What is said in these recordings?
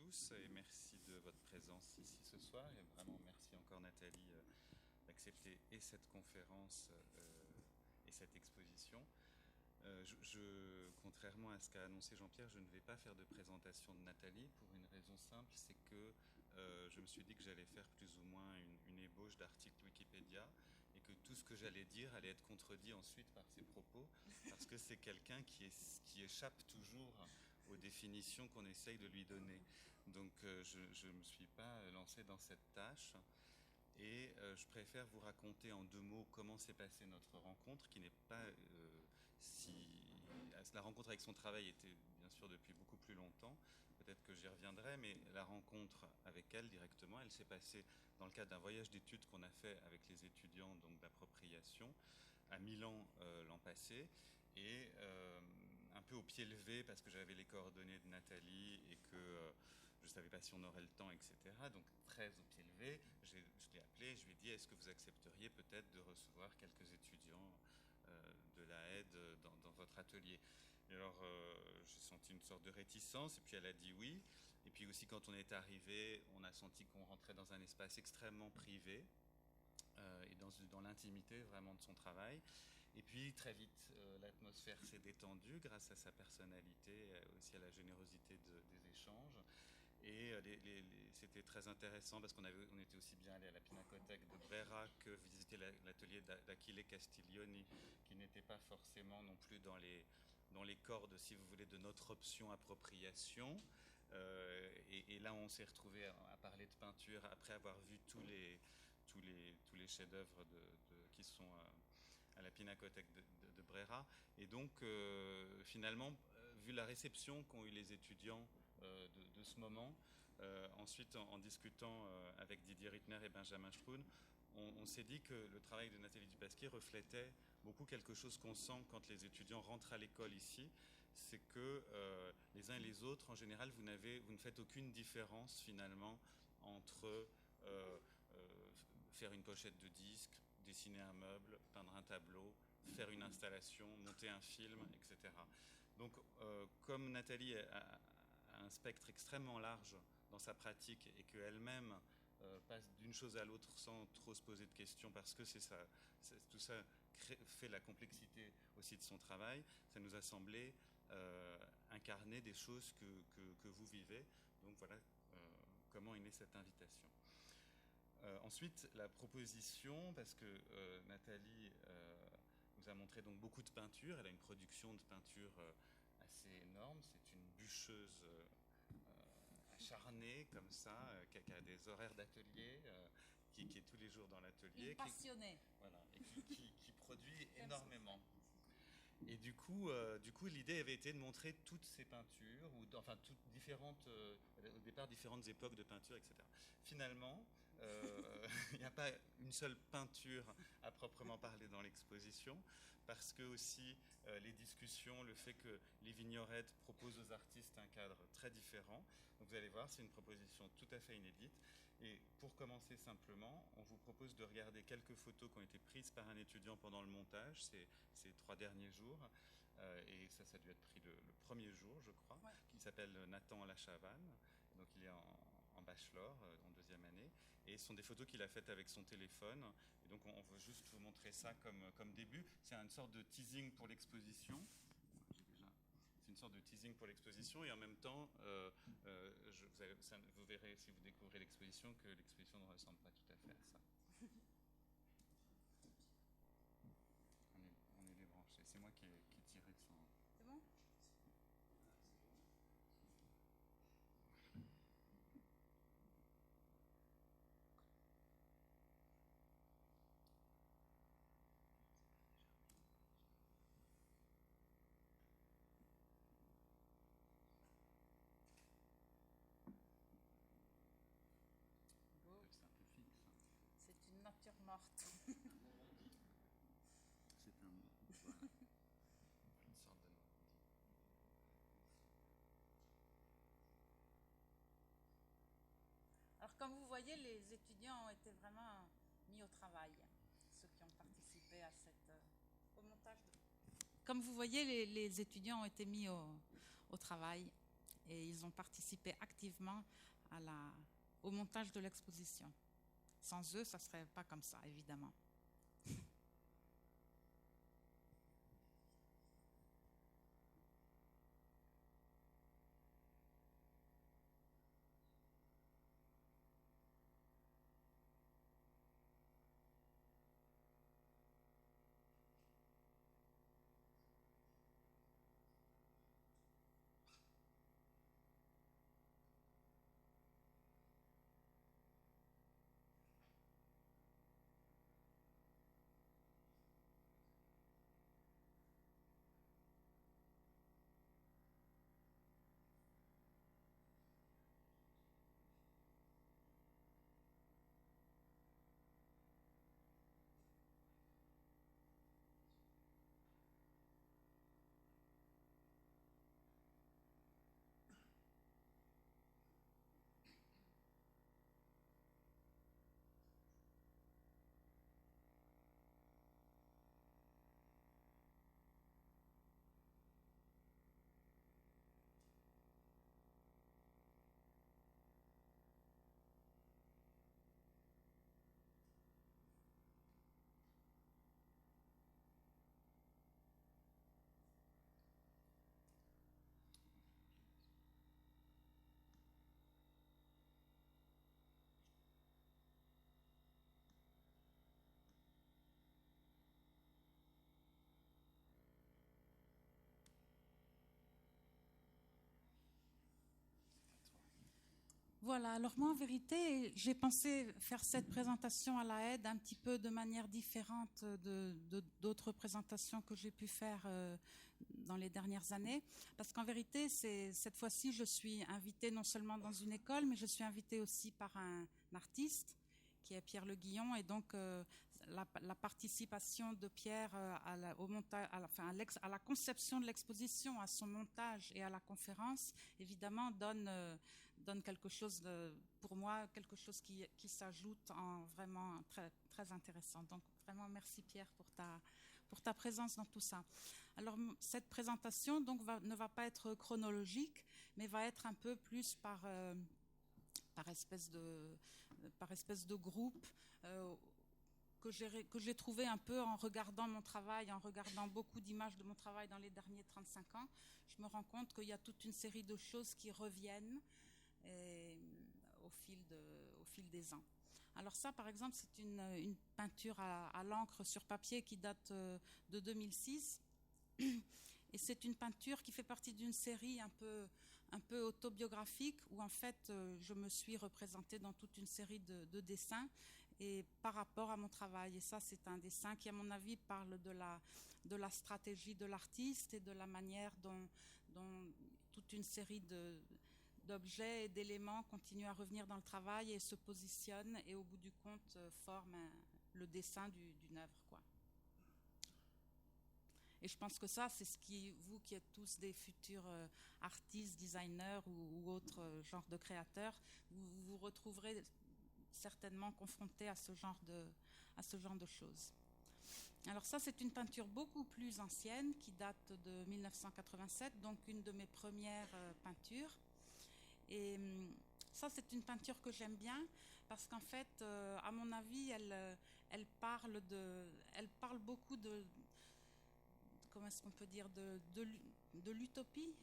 tous et merci de votre présence ici ce soir. Et vraiment merci encore Nathalie d'accepter et cette conférence et cette exposition. Contrairement à ce qu'a annoncé Jean-Pierre, je ne vais pas faire de présentation de Nathalie pour une raison simple, c'est que je me suis dit que j'allais faire plus ou moins une ébauche d'article Wikipédia et que tout ce que j'allais dire allait être contredit ensuite par ses propos, parce que c'est quelqu'un qui échappe toujours aux définitions qu'on essaye de lui donner. Donc je ne me suis pas lancé dans cette tâche. Et je préfère vous raconter en 2 mots comment s'est passée notre rencontre, qui n'est pas si... La rencontre avec son travail était bien sûr depuis beaucoup plus longtemps, peut-être que j'y reviendrai, mais la rencontre avec elle directement, elle s'est passée dans le cadre d'un voyage d'études qu'on a fait avec les étudiants donc d'appropriation à Milan l'an passé, et un peu au pied levé parce que j'avais les coordonnées de Nathalie et que je ne savais pas si on aurait le temps, etc. Donc très au pied levé, je l'ai appelé, je lui ai dit est-ce que vous accepteriez peut-être de recevoir quelques étudiants de la aide dans votre atelier. Et alors j'ai senti une sorte de réticence et puis elle a dit oui. Et puis aussi quand on est arrivé, on a senti qu'on rentrait dans un espace extrêmement privé. Et dans l'intimité vraiment de son travail. Et puis très vite, l'atmosphère s'est détendue grâce à sa personnalité, aussi à la générosité des échanges. Et c'était très intéressant parce on était aussi bien allé à la Pinacothèque de Brera que visiter l'atelier d'Achille Castiglioni, qui n'était pas forcément non plus dans les cordes, si vous voulez, de notre option appropriation. Et là, on s'est retrouvé à parler de peinture après avoir vu tous les chefs-d'œuvre qui sont à la Pinacothèque de Brera. Et donc, finalement, vu la réception qu'ont eu les étudiants de ce moment, ensuite, en discutant avec Didier Rittner et Benjamin Stroun, on s'est dit que le travail de Nathalie Dupasquier reflétait beaucoup quelque chose qu'on sent quand les étudiants rentrent à l'école ici, c'est que les uns et les autres, en général, vous ne faites aucune différence finalement entre euh, faire une pochette de disque, dessiner un meuble, peindre un tableau, faire une installation, monter un film, etc. Donc, comme Nathalie a un spectre extrêmement large dans sa pratique et qu'elle-même passe d'une chose à l'autre sans trop se poser de questions parce que tout ça fait la complexité aussi de son travail, ça nous a semblé incarner des choses que vous vivez. Donc voilà comment est née cette invitation. Ensuite, la proposition, parce que Nathalie nous a montré donc beaucoup de peintures, elle a une production de peinture assez énorme, c'est une bûcheuse acharnée comme ça, qui a des horaires d'atelier, qui est tous les jours dans l'atelier. Une passionnée. Voilà, et qui produit énormément. Et du coup, l'idée avait été de montrer toutes ces peintures, enfin toutes différentes, au départ différentes époques de peinture, etc. Finalement, il n'y a pas une seule peinture à proprement parler dans l'exposition, parce que aussi les discussions, le fait que les vignerettes proposent aux artistes un cadre très différent. Donc vous allez voir, c'est une proposition tout à fait inédite. Et pour commencer simplement, on vous propose de regarder quelques photos qui ont été prises par un étudiant pendant le montage, ces 3 derniers jours. Et ça a dû être pris le premier jour, je crois, Ouais. qui s'appelle Nathan Lachavanne. Donc il est en bachelor, en 2e année. Et ce sont des photos qu'il a faites avec son téléphone. Et donc on veut juste vous montrer ça comme début. C'est une sorte de teasing pour l'exposition. C'est une sorte de teasing pour l'exposition et en même temps, vous verrez si vous découvrez l'exposition que l'exposition ne ressemble pas tout à fait à ça. On est débranché. C'est moi qui ai tiré sans... C'est bon? Beau. C'est un peu fixe. C'est une nature morte. C'est un... Voilà. Une sorte de... Alors comme vous voyez, les étudiants ont été vraiment mis au travail, ceux qui ont participé à au montage. Comme vous voyez, les étudiants ont été mis au travail et ils ont participé activement vraiment au montage de l'exposition. Sans eux, ça ne serait pas comme ça, évidemment. Voilà, alors moi en vérité, j'ai pensé faire cette présentation à la aide un petit peu de manière différente d'autres présentations que j'ai pu faire dans les dernières années, parce qu'en vérité, cette fois-ci, je suis invitée non seulement dans une école, mais je suis invitée aussi par un artiste qui est Pierre Le Guillon, et donc la participation de Pierre au montage, à la conception de l'exposition, à son montage et à la conférence, évidemment, donne quelque chose pour moi, quelque chose qui s'ajoute en vraiment très, très intéressant. Donc vraiment merci Pierre pour ta présence dans tout ça. Alors cette présentation donc ne va pas être chronologique, mais va être un peu plus par espèce de groupe que j'ai trouvé un peu en regardant mon travail, en regardant beaucoup d'images de mon travail dans les derniers 35 ans. Je me rends compte qu'il y a toute une série de choses qui reviennent au fil des ans. Alors ça, par exemple, c'est une peinture à l'encre sur papier qui date de 2006. Et c'est une peinture qui fait partie d'une série un peu autobiographique où en fait je me suis représentée dans toute une série de dessins et par rapport à mon travail. Et ça, c'est un dessin qui, à mon avis, parle de la stratégie de l'artiste et de la manière dont toute une série d'objets et d'éléments continuent à revenir dans le travail et se positionnent et au bout du compte forment le dessin d'une œuvre, quoi. Et je pense que ça, c'est ce qui, vous qui êtes tous des futurs artistes, designers ou autres genres de créateurs, vous vous retrouverez certainement confrontés à ce genre de choses. Alors ça, c'est une peinture beaucoup plus ancienne qui date de 1987, donc une de mes premières peintures. Et ça, c'est une peinture que j'aime bien parce qu'en fait, à mon avis, elle parle beaucoup comment est-ce qu'on peut dire, de l'utopie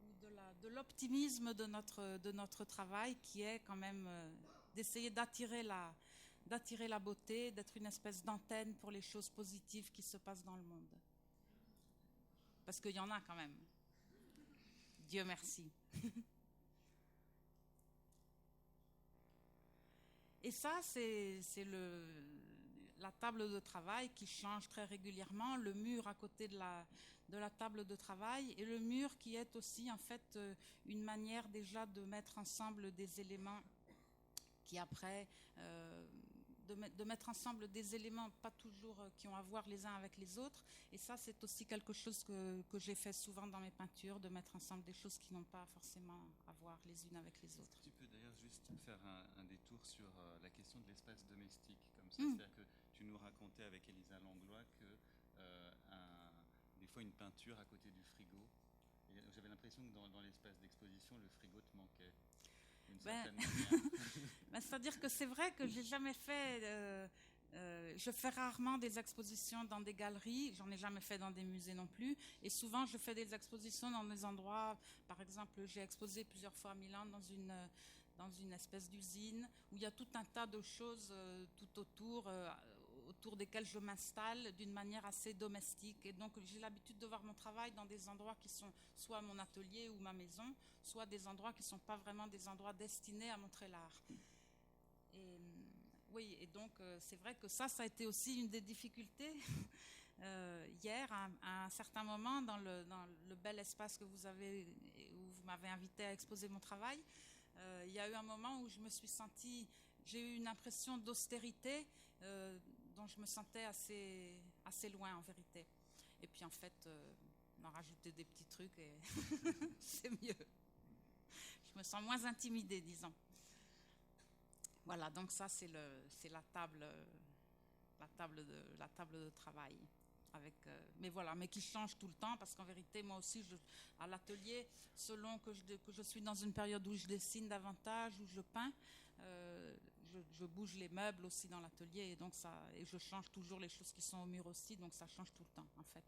ou de l'optimisme de notre travail qui est quand même d'essayer d'attirer la beauté, d'être une espèce d'antenne pour les choses positives qui se passent dans le monde. Parce qu'il y en a quand même. Dieu merci. Et ça, c'est la table de travail qui change très régulièrement, le mur à côté de la table de travail et le mur qui est aussi en fait une manière déjà de mettre ensemble des éléments qui après de mettre ensemble des éléments pas toujours qui ont à voir les uns avec les autres. Et ça, c'est aussi quelque chose que j'ai fait souvent dans mes peintures, de mettre ensemble des choses qui n'ont pas forcément à voir les unes avec les autres. Tu peux d'ailleurs juste faire un détour sur la question de l'espace domestique, comme ça. C'est-à-dire que tu nous racontais avec Elisa Langlois que des fois une peinture à côté du frigo. Et j'avais l'impression que dans l'espace d'exposition, le frigo te manquait. certaine manière. C'est-à-dire que c'est vrai que j'ai jamais fait. Je fais rarement des expositions dans des galeries, j'en ai jamais fait dans des musées non plus, et souvent je fais des expositions dans des endroits, par exemple j'ai exposé plusieurs fois à Milan dans une espèce d'usine où il y a tout un tas de choses tout autour desquelles je m'installe d'une manière assez domestique, et donc j'ai l'habitude de voir mon travail dans des endroits qui sont soit mon atelier ou ma maison, soit des endroits qui ne sont pas vraiment des endroits destinés à montrer l'art. Et oui, et donc c'est vrai que ça a été aussi une des difficultés. Hier, à un certain moment, dans le bel espace que vous avez, où vous m'avez invité à exposer mon travail, il y a eu un moment où je me suis sentie, j'ai eu une impression d'austérité dont je me sentais assez loin en vérité. Et puis en fait, on a rajouté des petits trucs et c'est mieux. Je me sens moins intimidée, disons. Voilà, donc ça c'est la table de travail. Mais voilà, mais qui change tout le temps parce qu'en vérité, moi aussi, à l'atelier, selon que je suis dans une période où je dessine davantage, où je peins, je bouge les meubles aussi dans l'atelier et donc et je change toujours les choses qui sont au mur aussi, donc ça change tout le temps en fait.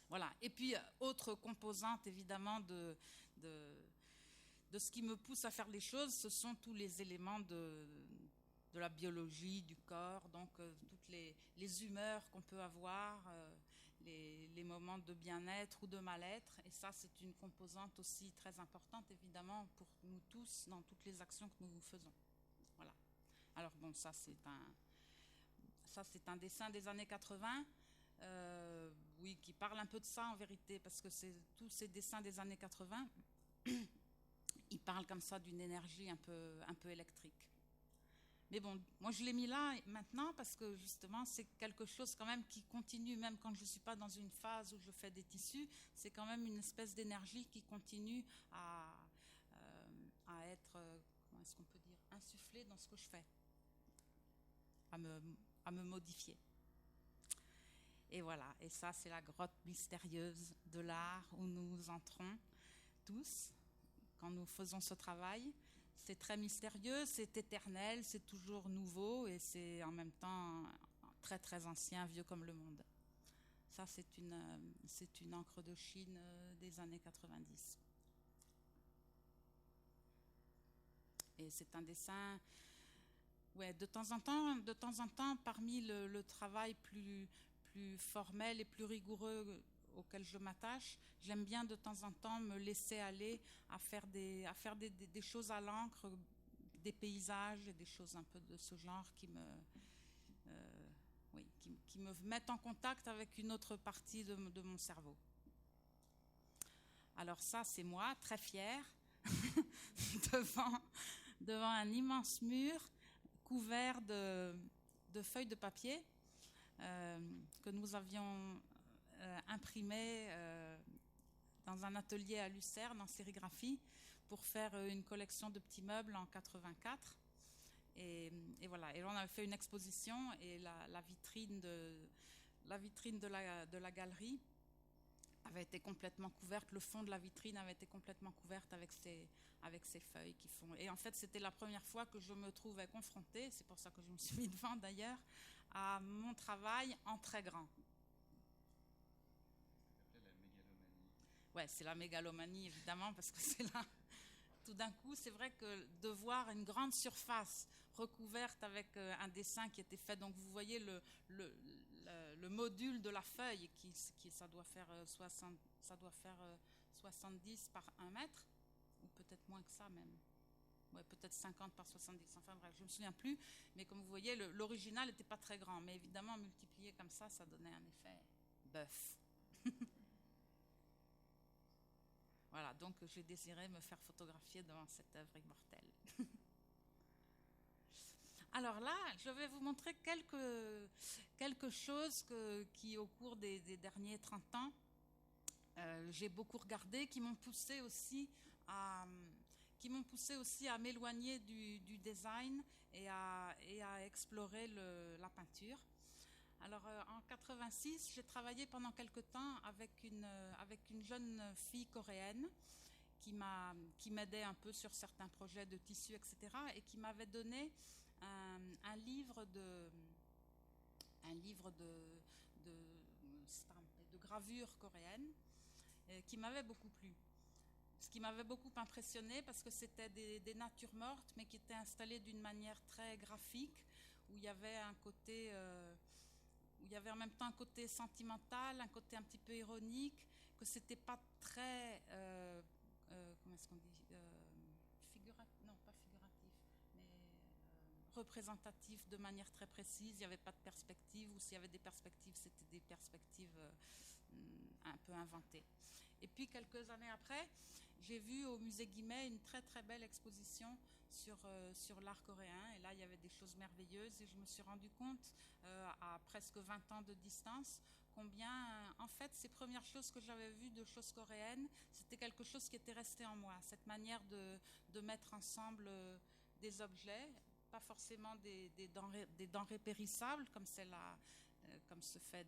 Voilà. Et puis autre composante évidemment de ce qui me pousse à faire les choses, ce sont tous les éléments de la biologie, du corps, donc toutes les humeurs qu'on peut avoir, les moments de bien-être ou de mal-être. Et ça, c'est une composante aussi très importante, évidemment, pour nous tous, dans toutes les actions que nous faisons. Voilà. Alors bon, ça, c'est un dessin des années 80, oui, qui parle un peu de ça, en vérité, parce que tous ces dessins des années 80, ils parlent comme ça d'une énergie un peu électrique. Mais bon, moi je l'ai mis là maintenant parce que justement c'est quelque chose quand même qui continue, même quand je ne suis pas dans une phase où je fais des tissus, c'est quand même une espèce d'énergie qui continue à être, comment est-ce qu'on peut dire, insufflée dans ce que je fais, à me modifier. Et voilà, et ça c'est la grotte mystérieuse de l'art où nous entrons tous quand nous faisons ce travail. C'est très mystérieux, c'est éternel, c'est toujours nouveau et c'est en même temps très très ancien, vieux comme le monde. Ça, c'est une encre de Chine des années 90. Et c'est un dessin, ouais, de temps en temps, parmi le travail plus formel et plus rigoureux auquel je m'attache, j'aime bien de temps en temps me laisser aller à faire des choses à l'encre, des paysages et des choses un peu de ce genre qui me mettent en contact avec une autre partie de mon cerveau. Alors ça, c'est moi, très fière, devant un immense mur couvert de feuilles de papier que nous avions imprimé dans un atelier à Lucerne en sérigraphie pour faire une collection de petits meubles en 84. Et voilà. Et on avait fait une exposition et la vitrine de la galerie avait été complètement couverte. Le fond de la vitrine avait été complètement couverte avec ces feuilles qui font. Et en fait, c'était la première fois que je me trouvais confrontée, c'est pour ça que je me suis mis devant d'ailleurs, à mon travail en très grand. Ouais, c'est la mégalomanie, évidemment, parce que c'est là, tout d'un coup, c'est vrai que de voir une grande surface recouverte avec un dessin qui était fait, donc vous voyez le module de la feuille, ça doit faire 70 par 1 mètre, ou peut-être moins que ça même. Ouais, peut-être 50 par 70, enfin bref, je ne me souviens plus, mais comme vous voyez, l'original n'était pas très grand, mais évidemment, multiplié comme ça donnait un effet bœuf. Voilà, donc j'ai désiré me faire photographier devant cette œuvre immortelle. Alors là, je vais vous montrer quelque chose qui, au cours des derniers 30 ans, j'ai beaucoup regardé, qui m'ont poussé aussi à m'éloigner du design et à explorer la peinture. Alors en 86, j'ai travaillé pendant quelque temps avec une jeune fille coréenne qui m'aidait un peu sur certains projets de tissu, etc. Et qui m'avait donné un livre de gravure coréenne qui m'avait beaucoup plu. Ce qui m'avait beaucoup impressionné parce que c'était des natures mortes mais qui étaient installées d'une manière très graphique où il y avait un côté où il y avait en même temps un côté sentimental, un côté un petit peu ironique, que c'était pas très comment est-ce qu'on dit figuratif, non pas figuratif, mais représentatif de manière très précise. Il n'y avait pas de perspective, ou s'il y avait des perspectives, c'était des perspectives un peu inventées. Et puis quelques années après, j'ai vu au musée Guimet une très très belle exposition sur l'art coréen, et là il y avait des choses merveilleuses, et je me suis rendu compte à presque 20 ans de distance combien en fait ces premières choses que j'avais vues de choses coréennes, c'était quelque chose qui était resté en moi, cette manière de mettre ensemble des objets, pas forcément des denrées périssables comme comme se fait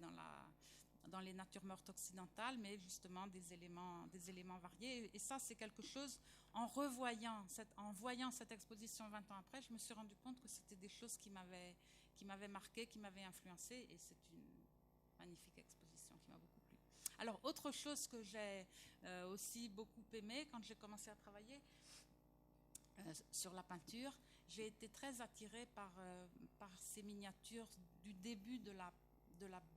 dans les natures mortes occidentales, mais justement des éléments variés. Et ça, c'est quelque chose, en voyant cette exposition 20 ans après, je me suis rendu compte que c'était des choses qui m'avaient marqué, qui m'avaient influencé, et c'est une magnifique exposition qui m'a beaucoup plu. Alors, autre chose que j'ai aussi beaucoup aimé quand j'ai commencé à travailler sur la peinture, j'ai été très attirée par ces miniatures du début de la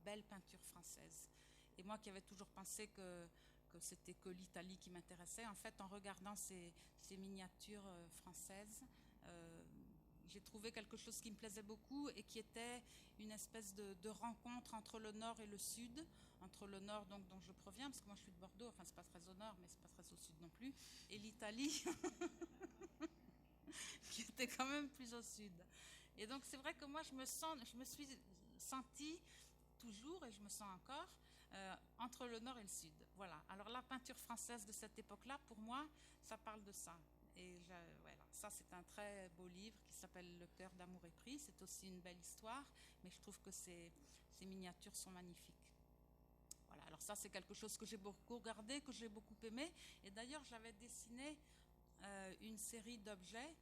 belle peinture française. Et moi qui avais toujours pensé que c'était que l'Italie qui m'intéressait, en fait, en regardant ces miniatures françaises, j'ai trouvé quelque chose qui me plaisait beaucoup et qui était une espèce de rencontre entre le nord et le sud, entre le nord donc dont je proviens, parce que moi je suis de Bordeaux, enfin c'est pas très au nord, mais c'est pas très au sud non plus, et l'Italie, qui était quand même plus au sud. Et donc c'est vrai que moi je me suis sentie toujours, et je me sens encore, entre le nord et le sud. Voilà. Alors la peinture française de cette époque-là, pour moi, ça parle de ça. Et voilà. Ça, c'est un très beau livre qui s'appelle Le cœur d'amour épris. C'est aussi une belle histoire, mais je trouve que ces miniatures sont magnifiques. Voilà. Alors ça, c'est quelque chose que j'ai beaucoup regardé, que j'ai beaucoup aimé. Et d'ailleurs, j'avais dessiné une série d'objets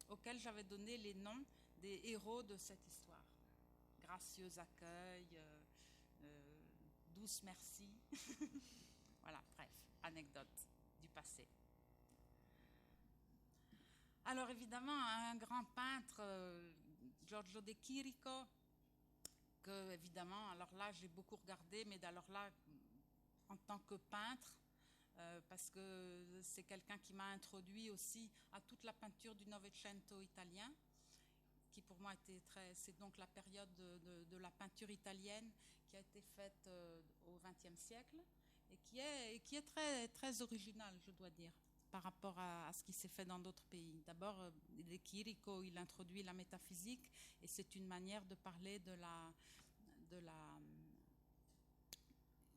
auxquels j'avais donné les noms des héros de cette histoire. Gracieux accueil, douce merci. Voilà, bref, anecdote du passé. Alors évidemment, un grand peintre, Giorgio De Chirico, que évidemment, alors là j'ai beaucoup regardé, mais alors là, en tant que peintre, parce que c'est quelqu'un qui m'a introduit aussi à toute la peinture du Novecento italien, qui pour moi était c'est donc la période de la peinture italienne qui a été faite au XXe siècle et qui est très, très originale, je dois dire, par rapport à ce qui s'est fait dans d'autres pays. D'abord, De Chirico, il introduit la métaphysique, et c'est une manière de parler de la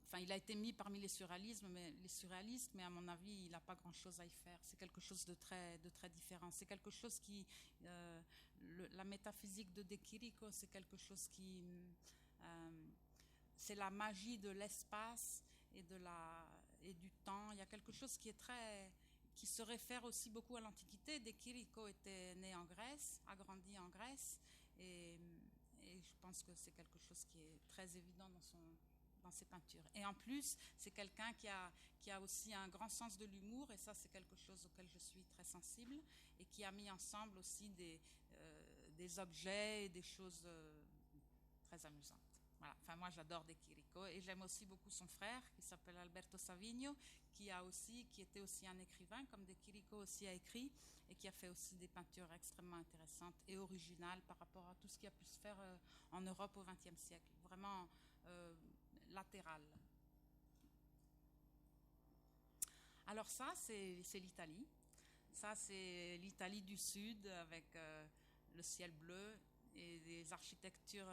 enfin, il a été mis parmi les surréalistes, mais à mon avis, il n'a pas grand-chose à y faire. C'est quelque chose de très différent. C'est quelque chose qui... la métaphysique de De Chirico, c'est quelque chose qui... c'est la magie de l'espace et du temps. Il y a quelque chose qui se réfère aussi beaucoup à l'Antiquité. De Chirico était né en Grèce, a grandi en Grèce, et je pense que c'est quelque chose qui est très évident dans ses peintures. Et en plus, c'est quelqu'un qui a aussi un grand sens de l'humour, et ça, c'est quelque chose auquel je suis très sensible, et qui a mis ensemble aussi des objets et des choses très amusantes. Voilà. Enfin, moi, j'adore De Chirico, et j'aime aussi beaucoup son frère, qui s'appelle Alberto Savigno, qui était aussi un écrivain, comme De Chirico aussi a écrit, et qui a fait aussi des peintures extrêmement intéressantes et originales par rapport à tout ce qui a pu se faire en Europe au XXe siècle. Vraiment latéral. Alors ça, c'est l'Italie. Ça, c'est l'Italie du Sud, avec le ciel bleu et des architectures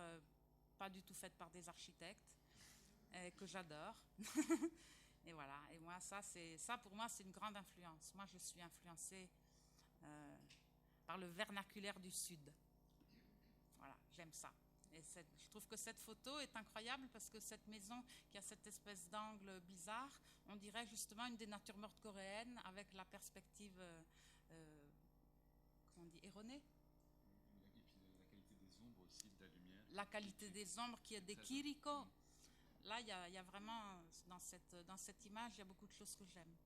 pas du tout faites par des architectes, que j'adore. Et voilà. Et moi, ça pour moi, c'est une grande influence. Moi, je suis influencée par le vernaculaire du Sud. Voilà, j'aime ça. Et je trouve que cette photo est incroyable parce que cette maison qui a cette espèce d'angle bizarre, on dirait justement une des natures mortes coréennes avec la perspective, comment on dit, erronée. Et puis la qualité des ombres aussi, de la lumière. La qualité des ombres qui est des Kiriko. Là, il y a vraiment, dans cette image, il y a beaucoup de choses que j'aime.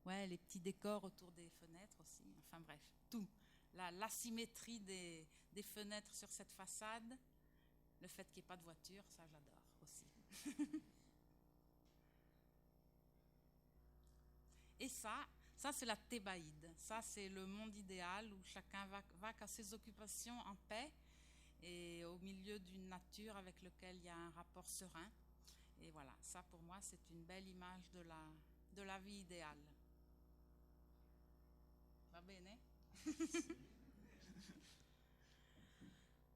Ouais, les petits décors autour des fenêtres aussi. Enfin bref, tout. L'asymétrie des fenêtres sur cette façade, le fait qu'il n'y ait pas de voiture, ça j'adore aussi. Et ça c'est la Thébaïde. Ça c'est le monde idéal où chacun va qu'à ses occupations en paix et au milieu d'une nature avec laquelle il y a un rapport serein. Et voilà, ça pour moi c'est une belle image de la vie idéale. Va bene?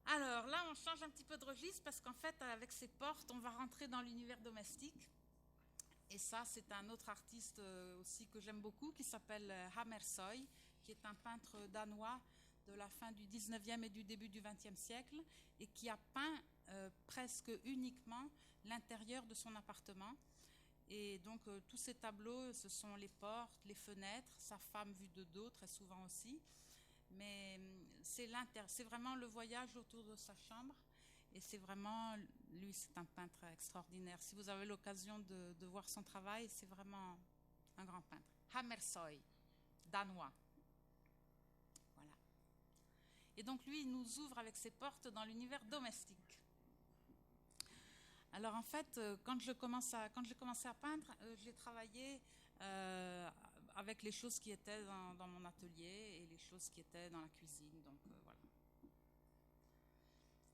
Alors là, on change un petit peu de registre parce qu'en fait, avec ces portes, on va rentrer dans l'univers domestique. Et ça, c'est un autre artiste aussi que j'aime beaucoup qui s'appelle Hammershøi, qui est un peintre danois de la fin du 19e et du début du 20e siècle et qui a peint presque uniquement l'intérieur de son appartement. Et donc, tous ces tableaux, ce sont les portes, les fenêtres, sa femme vue de dos, très souvent aussi. Mais c'est vraiment le voyage autour de sa chambre. Et c'est vraiment, lui, c'est un peintre extraordinaire. Si vous avez l'occasion de voir son travail, c'est vraiment un grand peintre. Hammershøi, danois. Voilà. Et donc, lui, il nous ouvre avec ses portes dans l'univers domestique. Alors en fait, quand j'ai commencé à peindre, j'ai travaillé avec les choses qui étaient dans mon atelier et les choses qui étaient dans la cuisine. Donc voilà.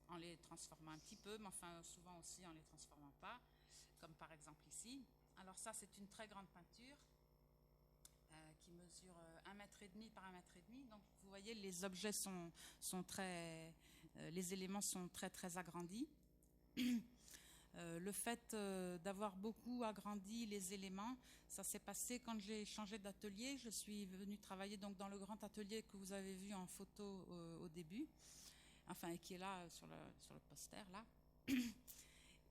En les transformant un petit peu, mais enfin souvent aussi en les transformant pas, comme par exemple ici. Alors ça, c'est une très grande peinture qui mesure 1,5 m par 1,5 m. Donc vous voyez, les objets sont très, les éléments sont très très agrandis. Le fait d'avoir beaucoup agrandi les éléments, ça s'est passé quand j'ai changé d'atelier. Je suis venue travailler donc dans le grand atelier que vous avez vu en photo au début, enfin qui est là sur le poster là.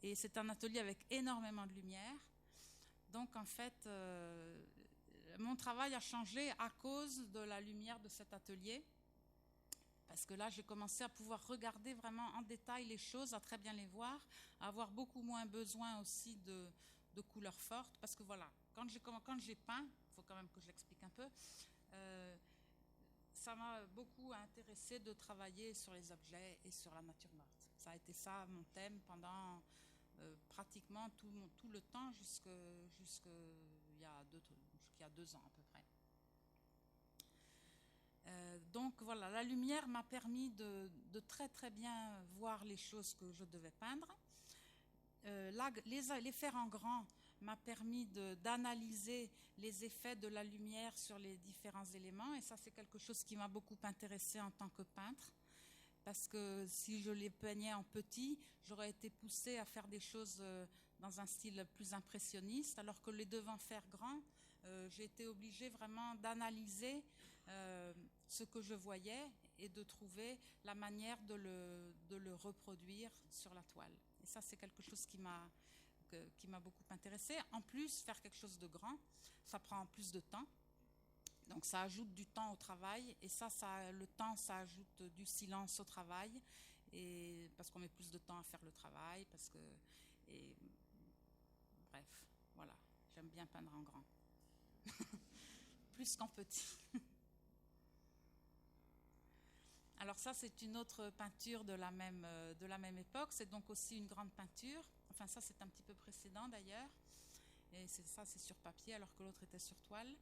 Et c'est un atelier avec énormément de lumière. Donc en fait, mon travail a changé à cause de la lumière de cet atelier. Parce que là, j'ai commencé à pouvoir regarder vraiment en détail les choses, à très bien les voir, à avoir beaucoup moins besoin aussi de couleurs fortes. Parce que voilà, quand j'ai peint, il faut quand même que je l'explique un peu, ça m'a beaucoup intéressé de travailler sur les objets et sur la nature morte. Ça a été ça mon thème pendant pratiquement tout le temps jusqu'il y a 2 ans à peu près. Donc voilà, la lumière m'a permis de très très bien voir les choses que je devais peindre. Les faire en grand m'a permis d'analyser les effets de la lumière sur les différents éléments, et ça c'est quelque chose qui m'a beaucoup intéressée en tant que peintre, parce que si je les peignais en petit, j'aurais été poussée à faire des choses dans un style plus impressionniste, alors que les devant faire grand, j'ai été obligée vraiment d'analyser ce que je voyais et de trouver la manière de le reproduire sur la toile. Et ça, c'est quelque chose qui m'a beaucoup intéressée. En plus, faire quelque chose de grand, ça prend plus de temps. Donc ça ajoute du temps au travail, et le temps, ça ajoute du silence au travail, et parce qu'on met plus de temps à faire le travail, bref, voilà, j'aime bien peindre en grand. Plus qu'en petit. Alors ça, c'est une autre peinture de la même époque. C'est donc aussi une grande peinture. Enfin, ça, c'est un petit peu précédent d'ailleurs. Et c'est sur papier, alors que l'autre était sur toile.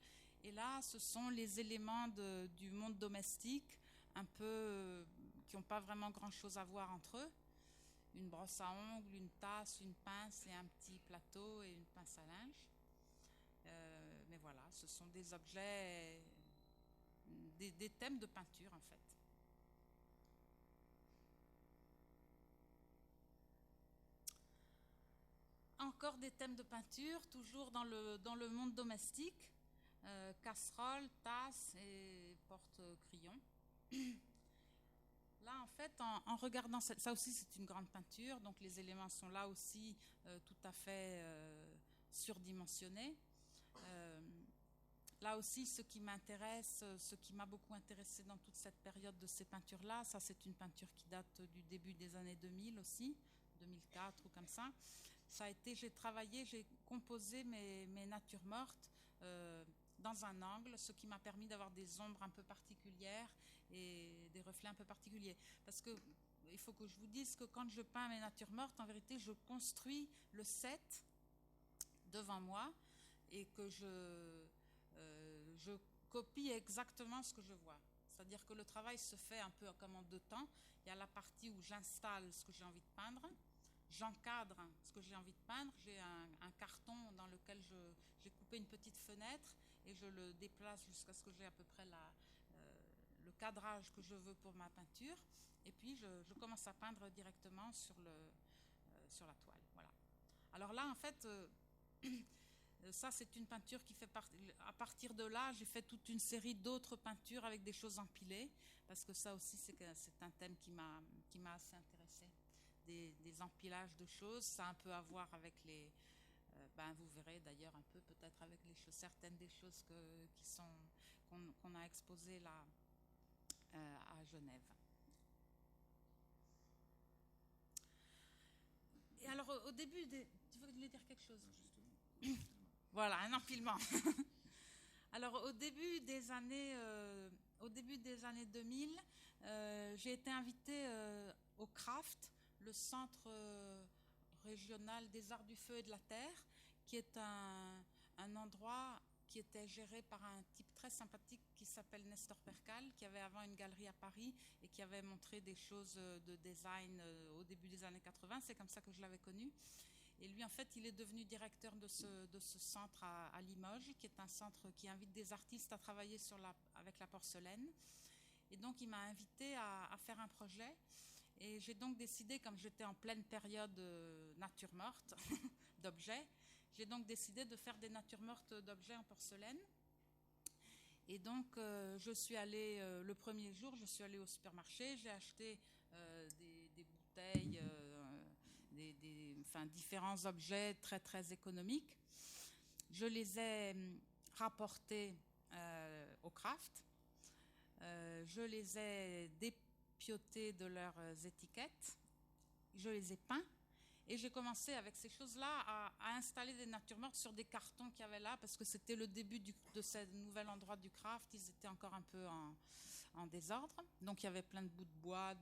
Et là, ce sont les éléments du monde domestique, un peu qui n'ont pas vraiment grand-chose à voir entre eux. Une brosse à ongles, une tasse, une pince et un petit plateau et une pince à linge. Mais voilà, ce sont des objets, des thèmes de peinture en fait. Encore des thèmes de peinture, toujours dans le monde domestique, casseroles, tasses et porte-crayons. Là, en fait, en regardant ça aussi, c'est une grande peinture, donc les éléments sont là aussi tout à fait surdimensionnés. Euh, Là aussi, ce qui m'intéresse, ce qui m'a beaucoup intéressé dans toute cette période de ces peintures-là, ça c'est une peinture qui date du début des années 2000 aussi, 2004 ou comme ça. Ça a été, j'ai travaillé, j'ai composé mes natures mortes dans un angle, ce qui m'a permis d'avoir des ombres un peu particulières et des reflets un peu particuliers. Parce que il faut que je vous dise que quand je peins mes natures mortes, en vérité, je construis le set devant moi et que je copie exactement ce que je vois. C'est-à-dire que le travail se fait un peu comme en deux temps. Il y a la partie où j'installe ce que j'ai envie de peindre, j'encadre ce que j'ai envie de peindre, j'ai un carton dans lequel j'ai coupé une petite fenêtre et je le déplace jusqu'à ce que j'ai à peu près le cadrage que je veux pour ma peinture. Et puis je commence à peindre directement sur la toile. Voilà. Alors là, en fait, ça, c'est une peinture qui fait partie. À partir de là, j'ai fait toute une série d'autres peintures avec des choses empilées, parce que ça aussi, c'est un thème qui m'a assez intéressée. Des empilages de choses, ça a un peu à voir avec les. Vous verrez d'ailleurs un peu peut-être avec les choses, certaines des choses qu'on a exposées là à Genève. Et alors au début, tu voulais dire quelque chose? Justement. Voilà, un empilement. Alors au début des années 2000, j'ai été invitée au CRAFT, le Centre régional des arts du feu et de la terre, qui est un endroit qui était géré par un type très sympathique qui s'appelle Nestor Percal, qui avait avant une galerie à Paris et qui avait montré des choses de design au début des années 80. C'est comme ça que je l'avais connu. Et lui, en fait, il est devenu directeur de ce centre à Limoges, qui est un centre qui invite des artistes à travailler avec la porcelaine. Et donc, il m'a invité à faire un projet. Et j'ai donc décidé, comme j'étais en pleine période nature morte d'objets, j'ai donc décidé de faire des natures mortes d'objets en porcelaine. Et donc, je suis allée, le premier jour, je suis allée au supermarché, j'ai acheté des bouteilles, différents objets très, très économiques. Je les ai rapportés au craft. Je les ai dépiotés de leurs étiquettes. Je les ai peints. Et j'ai commencé avec ces choses-là à installer des natures mortes sur des cartons qu'il y avait là, parce que c'était le début de ce nouvel endroit du craft. Ils étaient encore un peu en désordre. Donc il y avait plein de bouts de bois.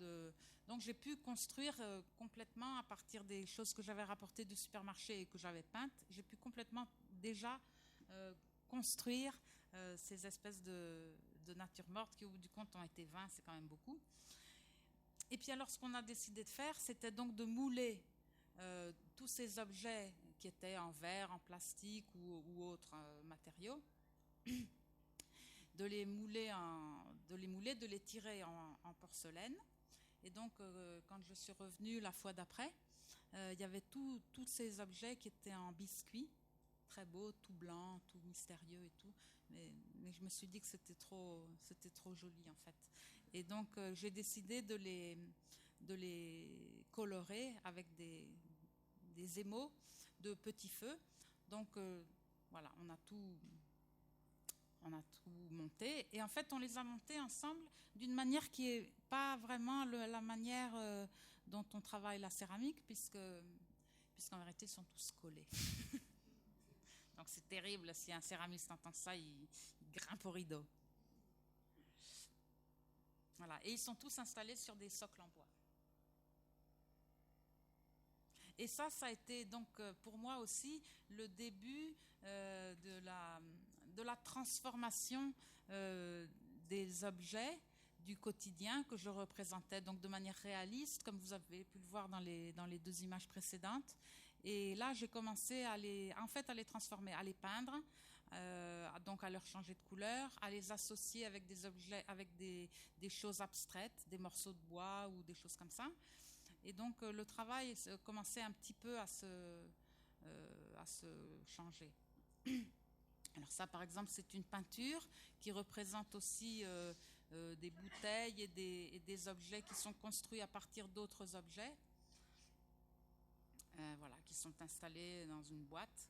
Donc j'ai pu construire complètement à partir des choses que j'avais rapportées du supermarché et que j'avais peintes. J'ai pu complètement déjà construire ces espèces de natures mortes qui au bout du compte ont été 20, c'est quand même beaucoup. Et puis alors ce qu'on a décidé de faire, c'était donc de mouler tous ces objets qui étaient en verre, en plastique ou autres matériaux, de les mouler, de les tirer en porcelaine. Et donc, quand je suis revenue la fois d'après, il y avait tous ces objets qui étaient en biscuit, très beaux, tout blanc, tout mystérieux et tout. Mais je me suis dit que c'était trop joli en fait. Et donc, j'ai décidé de les colorer avec des émaux de petit feu. Donc, voilà, on a tout monté. Et en fait, on les a montés ensemble d'une manière qui n'est pas vraiment la manière dont on travaille la céramique, puisqu'en vérité, ils sont tous collés. Donc, c'est terrible. Si un céramiste entend ça, il grimpe au rideau. Voilà. Et ils sont tous installés sur des socles en bois. Et ça a été donc pour moi aussi le début de la transformation des objets du quotidien que je représentais donc de manière réaliste, comme vous avez pu le voir dans les deux images précédentes. Et là, j'ai commencé à les transformer, à les peindre, donc à leur changer de couleur, à les associer avec des objets, avec des choses abstraites, des morceaux de bois ou des choses comme ça. Et donc le travail commençait un petit peu à se changer. Alors ça, par exemple, c'est une peinture qui représente aussi des bouteilles et des objets qui sont construits à partir d'autres objets, voilà, qui sont installés dans une boîte,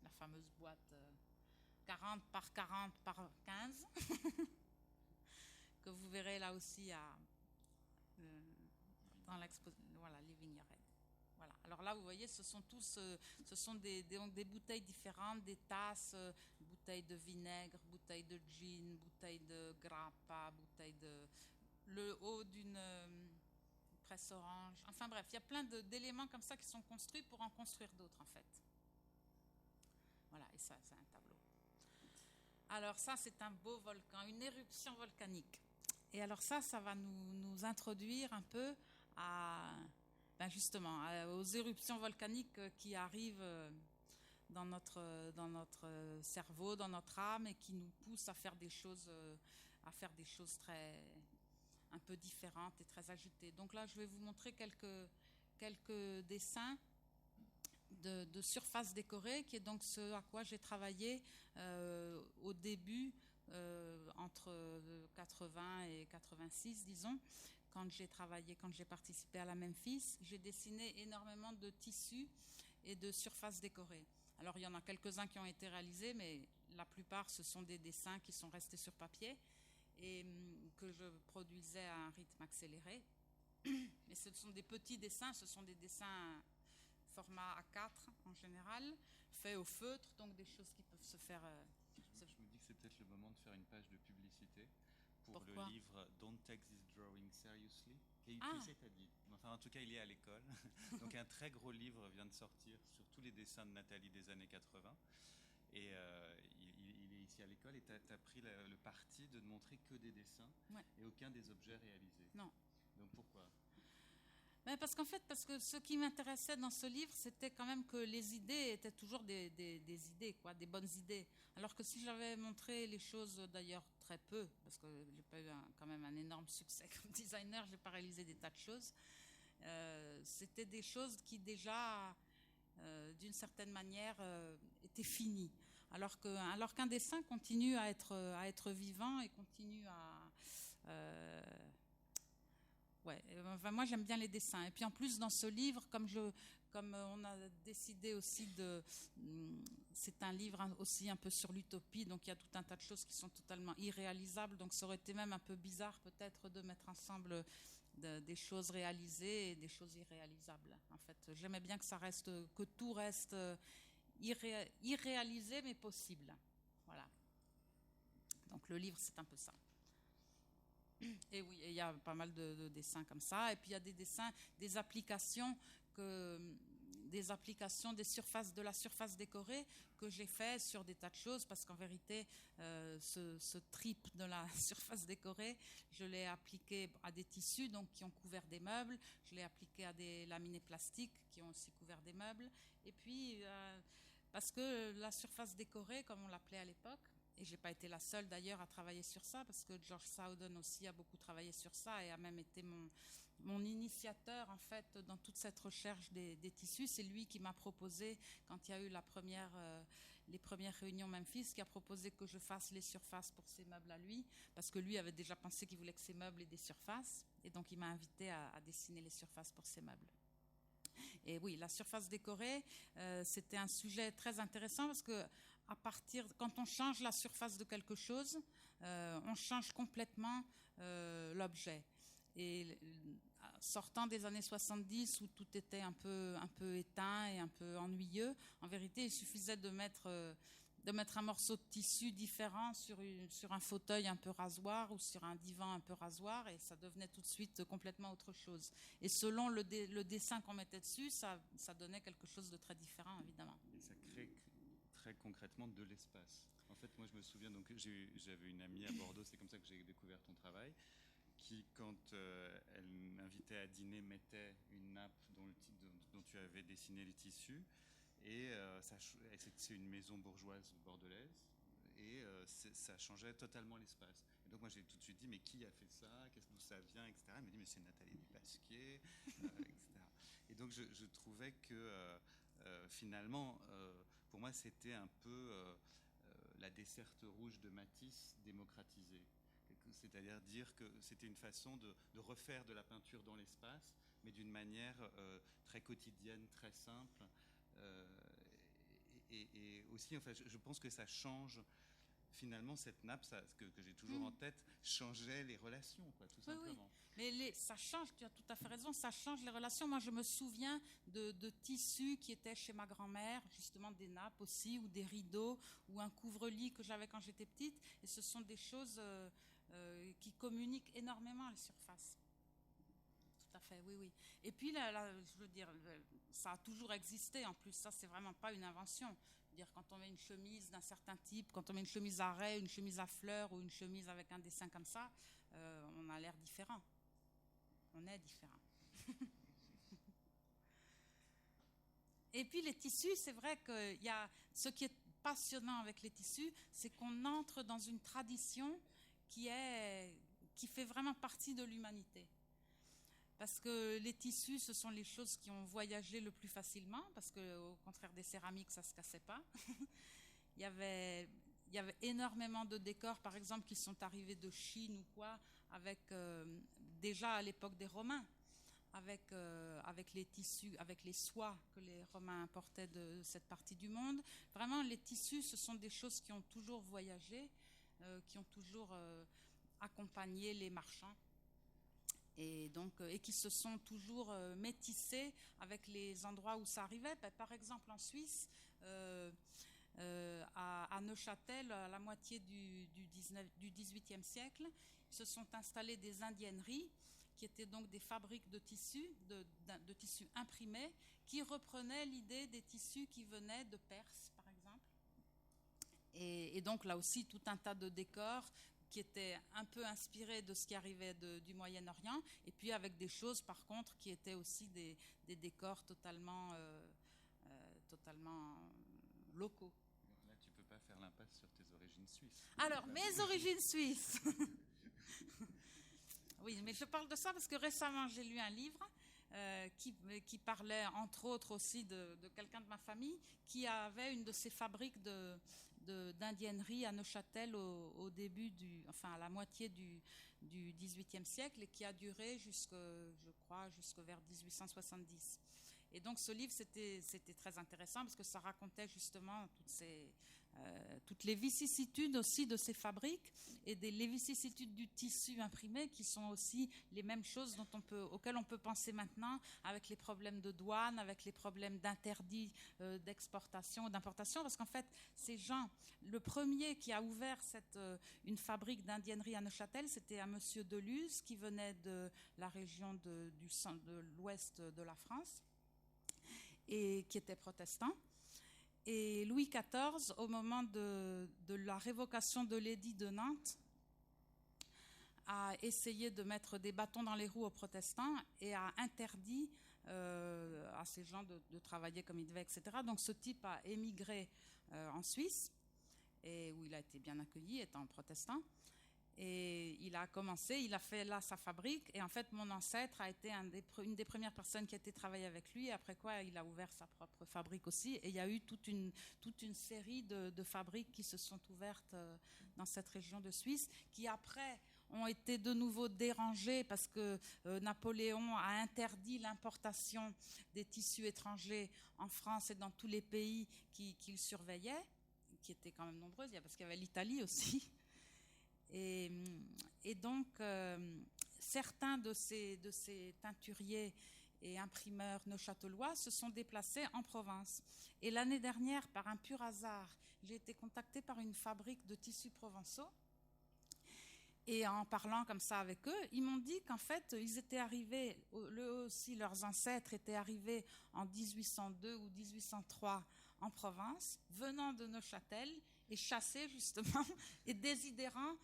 la fameuse boîte 40 par 40 par 15, que vous verrez là aussi dans l'exposition, voilà, Living Your Head. Voilà. Alors là, vous voyez, ce sont des bouteilles différentes, des tasses, bouteilles de vinaigre, bouteilles de gin, bouteilles de grappa, le haut d'une presse orange. Enfin bref, il y a plein d'éléments comme ça qui sont construits pour en construire d'autres en fait. Voilà, et ça, c'est un tableau. Alors ça, c'est un beau volcan, une éruption volcanique. Et alors ça va nous introduire un peu justement aux éruptions volcaniques qui arrivent dans notre cerveau, dans notre âme, et qui nous poussent à faire des choses un peu différentes et très agitées. Donc là, je vais vous montrer quelques dessins de surface décorée, qui est donc ce à quoi j'ai travaillé au début, entre 80 et 86, disons, quand j'ai participé à la Memphis. J'ai dessiné énormément de tissus et de surfaces décorées. Alors il y en a quelques-uns qui ont été réalisés, mais la plupart ce sont des dessins qui sont restés sur papier et que je produisais à un rythme accéléré. Et ce sont des petits dessins, ce sont des dessins format A4 en général, faits au feutre, donc des choses qui peuvent se faire. Je me dis que c'est peut-être le moment de faire une page de publicité pour Pourquoi? le livre Don't Take This Drawing Seriously. Qui c'est à dire. Enfin, en tout cas, il est à l'école. Donc, un très gros livre vient de sortir sur tous les dessins de Nathalie des années 80. Et il est ici à l'école. Et tu as pris le parti de ne montrer que des dessins, ouais, et aucun des objets réalisés. Non. Donc, pourquoi ? Parce que ce qui m'intéressait dans ce livre, c'était quand même que les idées étaient toujours des idées, quoi, des bonnes idées. Alors que si j'avais montré les choses, d'ailleurs très peu, parce que j'ai pas eu quand même un énorme succès comme designer, j'ai pas réalisé des tas de choses. C'était des choses qui déjà, d'une certaine manière, étaient finies. Alors qu'un dessin continue à être vivant et continue à ouais, moi j'aime bien les dessins. Et puis en plus dans ce livre, comme on a décidé aussi c'est un livre aussi un peu sur l'utopie, donc il y a tout un tas de choses qui sont totalement irréalisables. Donc ça aurait été même un peu bizarre peut-être de mettre ensemble des choses réalisées et des choses irréalisables. En fait, j'aimais bien que tout reste irréalisé mais possible. Voilà. Donc le livre c'est un peu ça. Et oui, il y a pas mal de dessins comme ça. Et puis il y a des dessins, des applications, de la surface décorée que j'ai fait sur des tas de choses, parce qu'en vérité, ce trip de la surface décorée, je l'ai appliqué à des tissus donc qui ont couvert des meubles. Je l'ai appliqué à des laminés plastiques qui ont aussi couvert des meubles. Et puis, parce que la surface décorée, comme on l'appelait à l'époque, et je n'ai pas été la seule d'ailleurs à travailler sur ça, parce que George Sowden aussi a beaucoup travaillé sur ça et a même été mon initiateur en fait dans toute cette recherche des tissus. C'est lui qui m'a proposé, quand il y a eu les premières réunions Memphis, qui a proposé que je fasse les surfaces pour ses meubles à lui, parce que lui avait déjà pensé qu'il voulait que ses meubles aient des surfaces, et donc il m'a invité à dessiner les surfaces pour ses meubles. Et oui, la surface décorée, c'était un sujet très intéressant, parce que quand on change la surface de quelque chose, on change complètement l'objet. Et sortant des années 70 où tout était un peu éteint et un peu ennuyeux, en vérité, il suffisait de mettre un morceau de tissu différent sur un fauteuil un peu rasoir ou sur un divan un peu rasoir, et ça devenait tout de suite complètement autre chose. Et selon le dessin qu'on mettait dessus, ça donnait quelque chose de très différent, évidemment. Et ça crée très concrètement de l'espace. En fait, moi je me souviens, donc j'avais une amie à Bordeaux, c'est comme ça que j'ai découvert ton travail, qui, quand elle m'invitait à dîner, mettait une nappe dont tu avais dessiné les tissus. Et c'est une maison bourgeoise bordelaise, et ça changeait totalement l'espace. Et donc moi j'ai tout de suite dit, mais qui a fait ça, d'où ça vient, etc. Elle m'a dit, mais c'est Nathalie Dupasquier, etc. Et donc je trouvais que finalement, pour moi c'était un peu la desserte rouge de Matisse démocratisée. c'est-à-dire dire que c'était une façon de refaire de la peinture dans l'espace, mais d'une manière très quotidienne, très simple. Et aussi, enfin, je pense que ça change finalement cette nappe, que j'ai toujours en tête, changeait les relations, quoi, tout simplement. Oui. Mais ça change, tu as tout à fait raison, ça change les relations. Moi, je me souviens de tissus qui étaient chez ma grand-mère, justement des nappes aussi, ou des rideaux, ou un couvre-lit que j'avais quand j'étais petite. Et ce sont des choses qui communiquent énormément à la surface. Tout à fait, oui, oui. Et puis, je veux dire, ça a toujours existé. En plus, ça, c'est vraiment pas une invention. Dire quand on met une chemise d'un certain type, quand on met une chemise à raies, une chemise à fleurs ou une chemise avec un dessin comme ça, on a l'air différent. On est différent. Et puis les tissus, c'est vrai qu'il y a ce qui est passionnant avec les tissus, c'est qu'on entre dans une tradition qui fait vraiment partie de l'humanité. Parce que les tissus, ce sont les choses qui ont voyagé le plus facilement, parce qu'au contraire des céramiques, ça ne se cassait pas. il y avait énormément de décors, par exemple, qui sont arrivés de Chine ou quoi, déjà à l'époque des Romains, avec les tissus, avec les soies que les Romains importaient de cette partie du monde. Vraiment, les tissus, ce sont des choses qui ont toujours voyagé, qui ont toujours accompagné les marchands. Et qui se sont toujours métissés avec les endroits où ça arrivait. Par exemple, en Suisse, à Neuchâtel, à la moitié du XVIIIe siècle, se sont installées des indienneries, qui étaient donc des fabriques de tissus, de tissus imprimés, qui reprenaient l'idée des tissus qui venaient de Perse, par exemple. Et donc là aussi, tout un tas de décors qui étaient un peu inspirés de ce qui arrivait du Moyen-Orient, et puis avec des choses, par contre, qui étaient aussi des décors totalement locaux. Là, tu ne peux pas faire l'impasse sur tes origines suisses. Alors, mes origines suisses. Oui, mais je parle de ça parce que récemment, j'ai lu un livre qui parlait, entre autres, aussi de quelqu'un de ma famille qui avait une de ces fabriques d'indiennerie à Neuchâtel au début à la moitié du XVIIIe siècle, et qui a duré jusque vers 1870. Et donc ce livre, c'était très intéressant parce que ça racontait justement toutes les vicissitudes aussi de ces fabriques et les vicissitudes du tissu imprimé, qui sont aussi les mêmes choses auxquelles on peut penser maintenant, avec les problèmes de douane, avec les problèmes d'interdit d'exportation ou d'importation, parce qu'en fait, ces gens, le premier qui a ouvert une fabrique d'indiennerie à Neuchâtel, c'était un monsieur Deluse qui venait de la région de l'ouest de la France et qui était protestant. Et Louis XIV, au moment de la révocation de l'édit de Nantes, a essayé de mettre des bâtons dans les roues aux protestants et a interdit à ces gens de travailler comme ils devaient, etc. Donc ce type a émigré en Suisse, et où il a été bien accueilli étant protestant. Et il a fait là sa fabrique, et en fait mon ancêtre a été une des premières personnes qui a été travailler avec lui, après quoi il a ouvert sa propre fabrique aussi, et il y a eu toute une série de fabriques qui se sont ouvertes dans cette région de Suisse, qui après ont été de nouveau dérangées parce que Napoléon a interdit l'importation des tissus étrangers en France et dans tous les pays qu'il surveillait, qui étaient quand même nombreuses, parce qu'il y avait l'Italie aussi. Et donc, certains de ces teinturiers et imprimeurs neuchâtelois se sont déplacés en province. Et l'année dernière, par un pur hasard, j'ai été contactée par une fabrique de tissus provençaux. Et en parlant comme ça avec eux, ils m'ont dit qu'en fait, ils étaient arrivés, eux aussi, leurs ancêtres étaient arrivés en 1802 ou 1803 en province, venant de Neuchâtel, et chassés justement, et désirant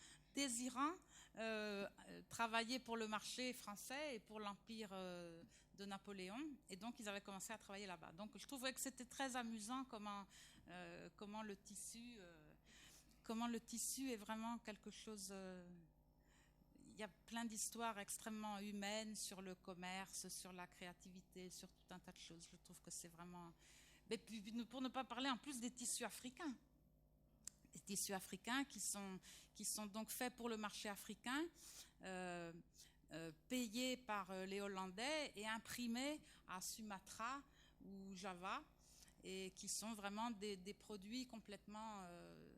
travailler pour le marché français et pour l'empire de Napoléon, et donc ils avaient commencé à travailler là-bas. Donc je trouvais que c'était très amusant comment le tissu est vraiment quelque chose. Il y a plein d'histoires extrêmement humaines sur le commerce, sur la créativité, sur tout un tas de choses. Je trouve que c'est vraiment. Mais pour ne pas parler en plus des tissus africains. Les tissus africains qui sont donc faits pour le marché africain, payés par les Hollandais et imprimés à Sumatra ou Java, et qui sont vraiment des produits complètement,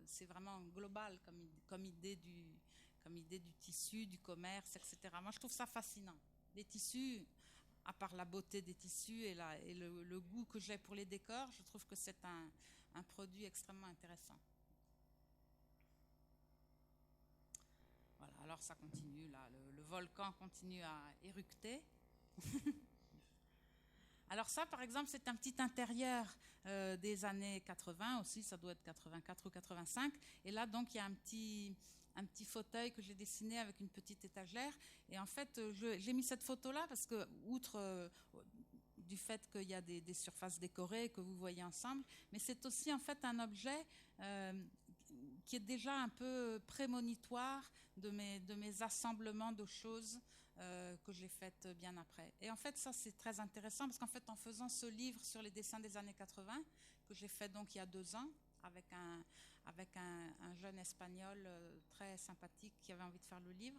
c'est vraiment global comme idée du tissu, du commerce, etc. Moi, je trouve ça fascinant. Les tissus, à part la beauté des tissus et le goût que j'ai pour les décors, je trouve que c'est un produit extrêmement intéressant. Voilà, alors ça continue, là, le volcan continue à éructer. Alors ça, par exemple, c'est un petit intérieur des années 80 aussi, ça doit être 84 ou 85. Et là, donc, il y a un petit fauteuil que j'ai dessiné avec une petite étagère. Et en fait, j'ai mis cette photo-là parce que, outre du fait qu'il y a des surfaces décorées que vous voyez ensemble, mais c'est aussi en fait un objet qui est déjà un peu prémonitoire de mes assemblements de choses que j'ai faites bien après. Et en fait, ça, c'est très intéressant parce qu'en fait, en faisant ce livre sur les dessins des années 80, que j'ai fait donc il y a 2 ans, avec un jeune espagnol très sympathique qui avait envie de faire le livre,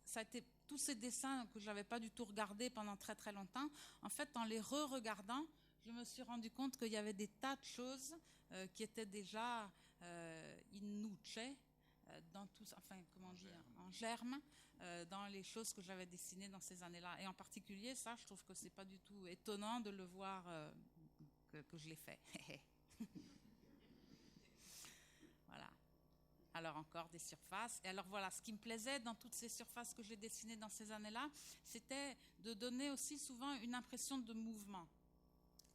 ça a été tous ces dessins que je n'avais pas du tout regardés pendant très très longtemps. En fait, en les re-regardant, je me suis rendu compte qu'il y avait des tas de choses qui étaient déjà in nuce, dans tout, enfin comment dire, en germe, dans les choses que j'avais dessinées dans ces années-là. Et en particulier, ça, je trouve que c'est pas du tout étonnant de le voir que je l'ai fait. Voilà. Alors encore des surfaces. Et alors voilà, ce qui me plaisait dans toutes ces surfaces que j'ai dessinées dans ces années-là, c'était de donner aussi souvent une impression de mouvement.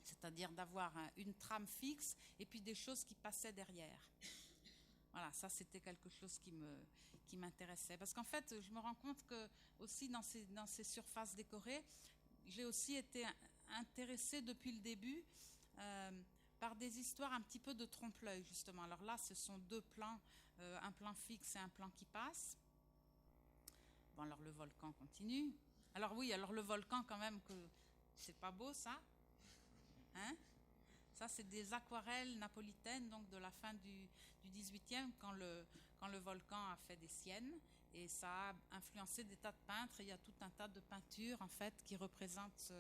C'est-à-dire d'avoir une trame fixe et puis des choses qui passaient derrière. Voilà, ça c'était quelque chose qui m'intéressait. Parce qu'en fait, je me rends compte que aussi dans ces surfaces décorées, j'ai aussi été intéressée depuis le début par des histoires un petit peu de trompe-l'œil, justement. Alors là, ce sont 2 plans, un plan fixe et un plan qui passe. Bon, alors le volcan continue. Alors oui, alors le volcan quand même, que c'est pas beau ça. Hein? Ça, c'est des aquarelles napolitaines, donc de la fin du 18e, quand le volcan a fait des siennes. Et ça a influencé des tas de peintres. Il y a tout un tas de peintures, en fait, qui représentent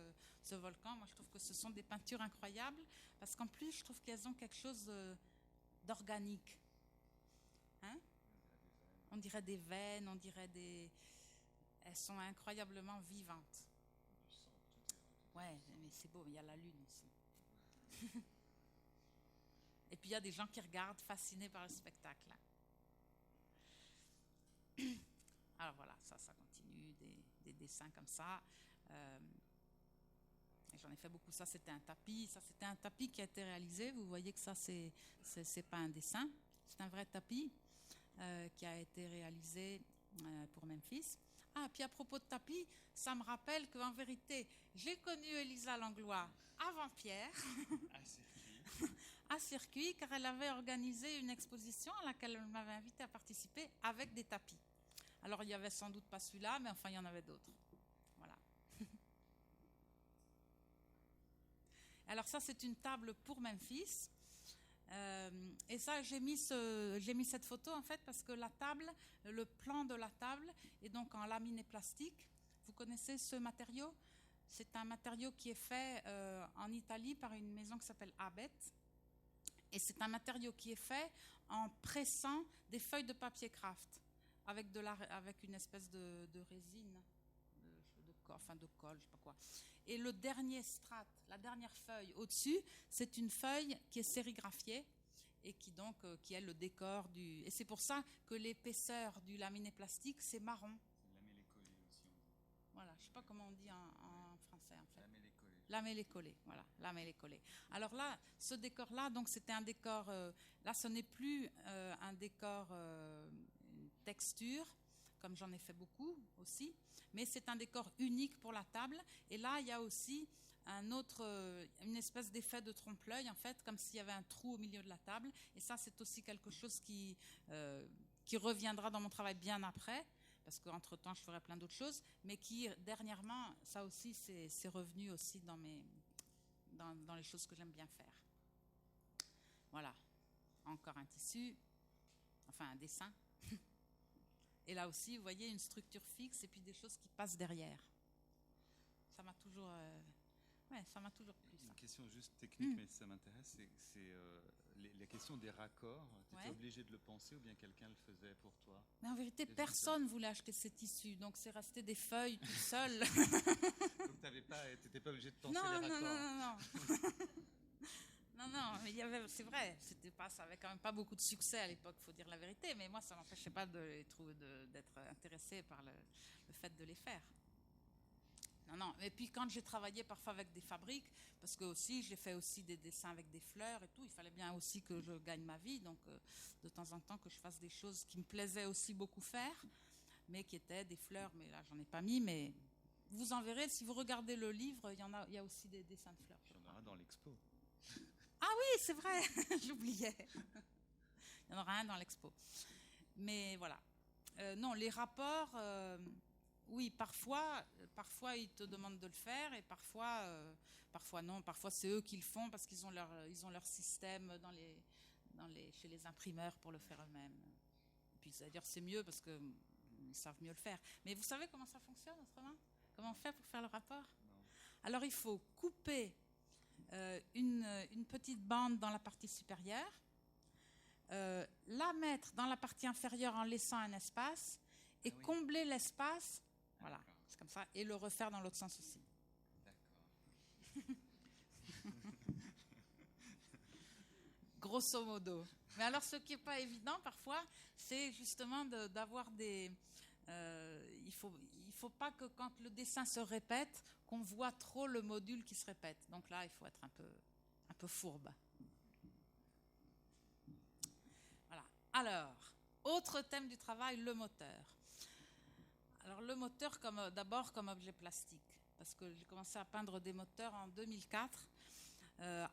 ce volcan. Moi, je trouve que ce sont des peintures incroyables, parce qu'en plus, je trouve qu'elles ont quelque chose d'organique. Hein? On dirait des veines, on dirait des... Elles sont incroyablement vivantes. Ouais, mais c'est beau, il y a la lune aussi. Et puis il y a des gens qui regardent fascinés par le spectacle. Alors voilà, ça continue, des dessins comme ça. J'en ai fait beaucoup. Ça, c'était un tapis. Ça, c'était un tapis qui a été réalisé. Vous voyez que ça, c'est pas un dessin. C'est un vrai tapis qui a été réalisé pour Memphis. Ah, puis à propos de tapis, ça me rappelle qu'en vérité, j'ai connu Elisa Langlois avant Pierre. À Circuit, car elle avait organisé une exposition à laquelle elle m'avait invité à participer avec des tapis. Alors, il n'y avait sans doute pas celui-là, mais enfin, il y en avait d'autres. Voilà. Alors ça, c'est une table pour Memphis. Et ça, j'ai mis cette photo, en fait, parce que la table, le plan de la table est donc en laminé plastique. Vous connaissez ce matériau? C'est un matériau qui est fait en Italie par une maison qui s'appelle Abet. Et c'est un matériau qui est fait en pressant des feuilles de papier craft avec une espèce de résine, de colle, je sais pas quoi. Et le dernier strate, la dernière feuille au-dessus, c'est une feuille qui est sérigraphiée et qui est le décor du... Et c'est pour ça que l'épaisseur du laminé plastique, c'est marron. C'est lamellé-collé aussi, on dit. Voilà, je sais pas comment on dit en français en fait. Lamellé-collé. Lamellé-collé, voilà, lamellé-collé. Alors là, ce décor-là, donc c'était un décor, là ce n'est plus un décor texture, comme j'en ai fait beaucoup aussi, mais c'est un décor unique pour la table. Et là, il y a aussi une espèce d'effet de trompe-l'œil, en fait, comme s'il y avait un trou au milieu de la table. Et ça, c'est aussi quelque chose qui reviendra dans mon travail bien après, parce qu'entre-temps, je ferai plein d'autres choses, mais qui, dernièrement, ça aussi, c'est revenu aussi dans les choses que j'aime bien faire. Voilà. encore un tissu, enfin un dessin. Et là aussi, vous voyez, une structure fixe et puis des choses qui passent derrière. Ça m'a toujours, ça m'a toujours plu, ça. Une question juste technique, mais ça m'intéresse, c'est la question des raccords. Tu étais obligé de le penser ou bien quelqu'un le faisait pour toi? Mais en vérité, personne ne voulait acheter ces tissus, donc c'est resté des feuilles tout seul. Donc tu n'étais pas obligé de penser les raccords. Non, mais c'est vrai, ça avait quand même pas beaucoup de succès à l'époque, faut dire la vérité, mais moi ça m'empêchait pas d'être intéressée par le fait de les faire. Non, et puis quand j'ai travaillé parfois avec des fabriques, parce que aussi j'ai fait aussi des dessins avec des fleurs et tout, il fallait bien aussi que je gagne ma vie, donc de temps en temps que je fasse des choses qui me plaisaient aussi beaucoup faire, mais qui étaient des fleurs, mais là j'en ai pas mis, mais vous en verrez, si vous regardez le livre, il y a aussi des dessins de fleurs. Il y en aura dans l'expo. Ah oui, c'est vrai, j'oubliais. Il y en aura un dans l'expo. Mais voilà. Non, les rapports, oui, parfois ils te demandent de le faire et parfois non. Parfois c'est eux qui le font parce qu'ils ont leur système chez les imprimeurs pour le faire eux-mêmes. Et puis d'ailleurs c'est mieux parce qu'ils savent mieux le faire. Mais vous savez comment ça fonctionne autrement? Comment on fait pour faire le rapport? Non. Alors il faut couper une petite bande dans la partie supérieure, la mettre dans la partie inférieure en laissant un espace et combler l'espace, voilà, c'est comme ça, et le refaire dans l'autre sens aussi. D'accord. Grosso modo. Mais alors ce qui n'est pas évident parfois, c'est justement d'avoir des... il faut pas que quand le dessin se répète, qu'on voit trop le module qui se répète. Donc là, il faut être un peu fourbe. Voilà. Alors, autre thème du travail, le moteur. Alors le moteur d'abord comme objet plastique, parce que j'ai commencé à peindre des moteurs en 2004,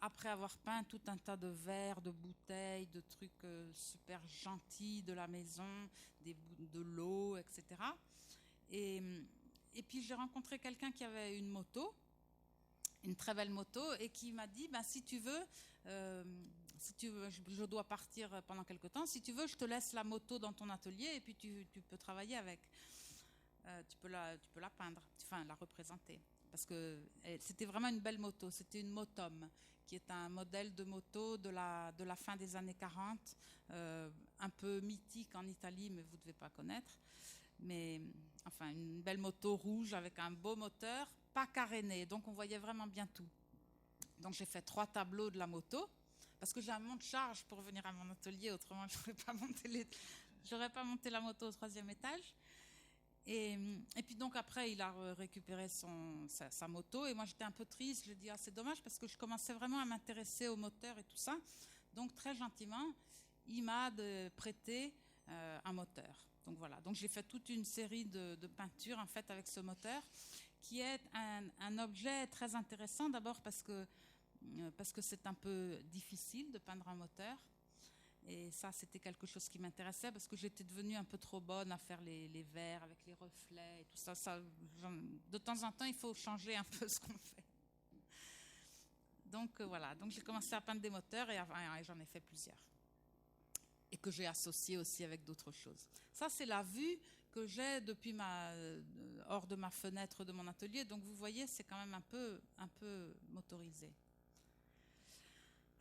après avoir peint tout un tas de verres, de bouteilles, de trucs super gentils de la maison, de l'eau, etc. Et puis j'ai rencontré quelqu'un qui avait une moto, une très belle moto, et qui m'a dit si tu veux, je dois partir pendant quelque temps, si tu veux, je te laisse la moto dans ton atelier et puis tu peux travailler avec. Tu peux la peindre, enfin la représenter. Parce que c'était vraiment une belle moto, c'était une Motom, qui est un modèle de moto de la fin des années 40, un peu mythique en Italie, mais vous ne devez pas connaître. Mais enfin, une belle moto rouge avec un beau moteur, pas caréné, donc on voyait vraiment bien tout. Donc j'ai fait 3 tableaux de la moto, parce que j'ai un monte-charge pour venir à mon atelier, autrement je n'aurais pas monté la moto au 3e étage. Et puis donc après il a récupéré sa moto et moi j'étais un peu triste, je dis c'est dommage parce que je commençais vraiment à m'intéresser au moteur et tout ça, donc très gentiment il m'a prêté un moteur. Donc voilà, donc j'ai fait toute une série de peintures en fait avec ce moteur qui est un objet très intéressant, d'abord parce que c'est un peu difficile de peindre un moteur. Et ça, c'était quelque chose qui m'intéressait parce que j'étais devenue un peu trop bonne à faire les verres avec les reflets et tout ça. De temps en temps, il faut changer un peu ce qu'on fait. Donc voilà, donc j'ai commencé à peindre des moteurs et j'en ai fait plusieurs. Et que j'ai associé aussi avec d'autres choses. Ça, c'est la vue que j'ai depuis hors de ma fenêtre de mon atelier. Donc vous voyez, c'est quand même un peu motorisé.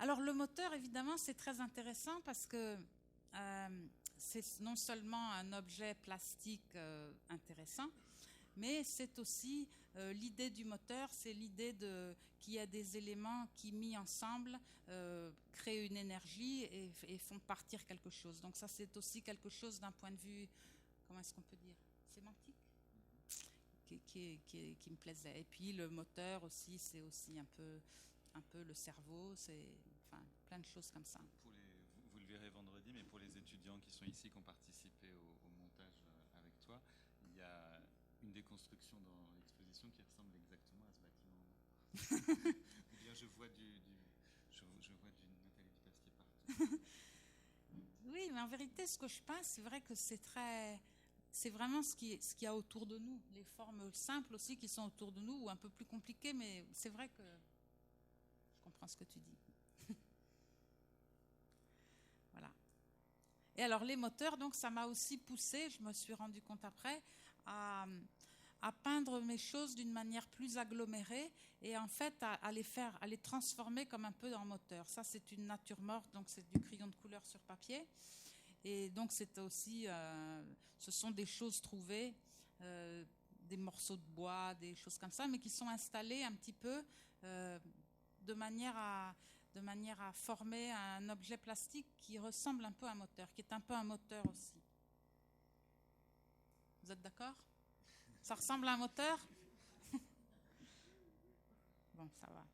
Alors le moteur, évidemment, c'est très intéressant parce que c'est non seulement un objet plastique intéressant, mais c'est aussi l'idée du moteur, c'est l'idée qu'il y a des éléments qui, mis ensemble, créent une énergie et font partir quelque chose. Donc ça, c'est aussi quelque chose d'un point de vue, comment est-ce qu'on peut dire, sémantique, qui me plaisait. Et puis le moteur aussi, c'est aussi un peu le cerveau, c'est plein de choses comme ça. Vous le verrez vendredi, mais pour les étudiants qui sont ici, qui ont participé au montage avec toi, il y a une déconstruction dans l'exposition qui ressemble exactement à ce bâtiment. Ou bien je vois du Nathalie Dupastier partout. Oui, mais en vérité, ce que je pense, c'est vrai que c'est vraiment ce qu'il y a autour de nous, les formes simples aussi qui sont autour de nous, ou un peu plus compliquées, mais c'est vrai que je comprends ce que tu dis. Et alors les moteurs, donc ça m'a aussi poussé, je me suis rendu compte après, à peindre mes choses d'une manière plus agglomérée et en fait à les transformer comme un peu en moteur. Ça c'est une nature morte, donc c'est du crayon de couleur sur papier. Et donc c'est aussi, ce sont des choses trouvées, des morceaux de bois, des choses comme ça, mais qui sont installés un petit peu de manière à former un objet plastique qui ressemble un peu à un moteur, qui est un peu un moteur aussi. Vous êtes d'accord? Ça ressemble à un moteur? Bon, ça va.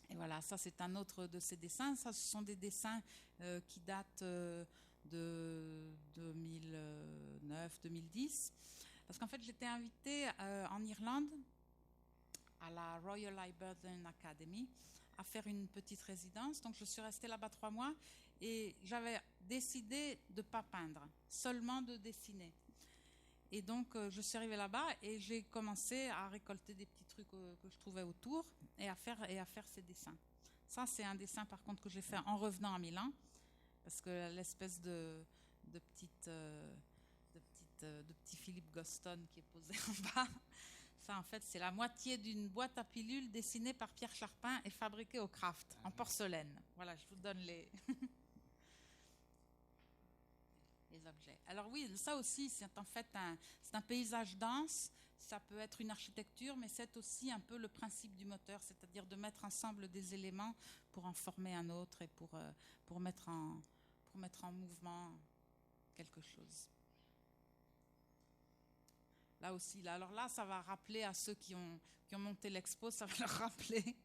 Et voilà, ça c'est un autre de ces dessins. Ça, ce sont des dessins qui datent de 2009-2010. Parce qu'en fait, j'étais invitée en Irlande à la Royal Hibernian Academy à faire une petite résidence. Donc je suis restée là-bas 3 mois et j'avais décidé de ne pas peindre, seulement de dessiner. Et donc je suis arrivée là-bas et j'ai commencé à récolter des petits trucs que je trouvais autour et à faire ces dessins. Ça c'est un dessin par contre que j'ai fait en revenant à Milan parce que l'espèce de petit Philippe Goston qui est posé en bas, ça en fait c'est la moitié d'une boîte à pilules dessinée par Pierre Charpin et fabriquée au Craft en porcelaine. Voilà, je vous donne les objets. Alors oui, ça aussi, c'est en fait un paysage dense, ça peut être une architecture, mais c'est aussi un peu le principe du moteur, c'est-à-dire de mettre ensemble des éléments pour en former un autre et pour mettre en mouvement quelque chose. Là aussi, alors là, ça va rappeler à ceux qui ont monté l'expo, ça va leur rappeler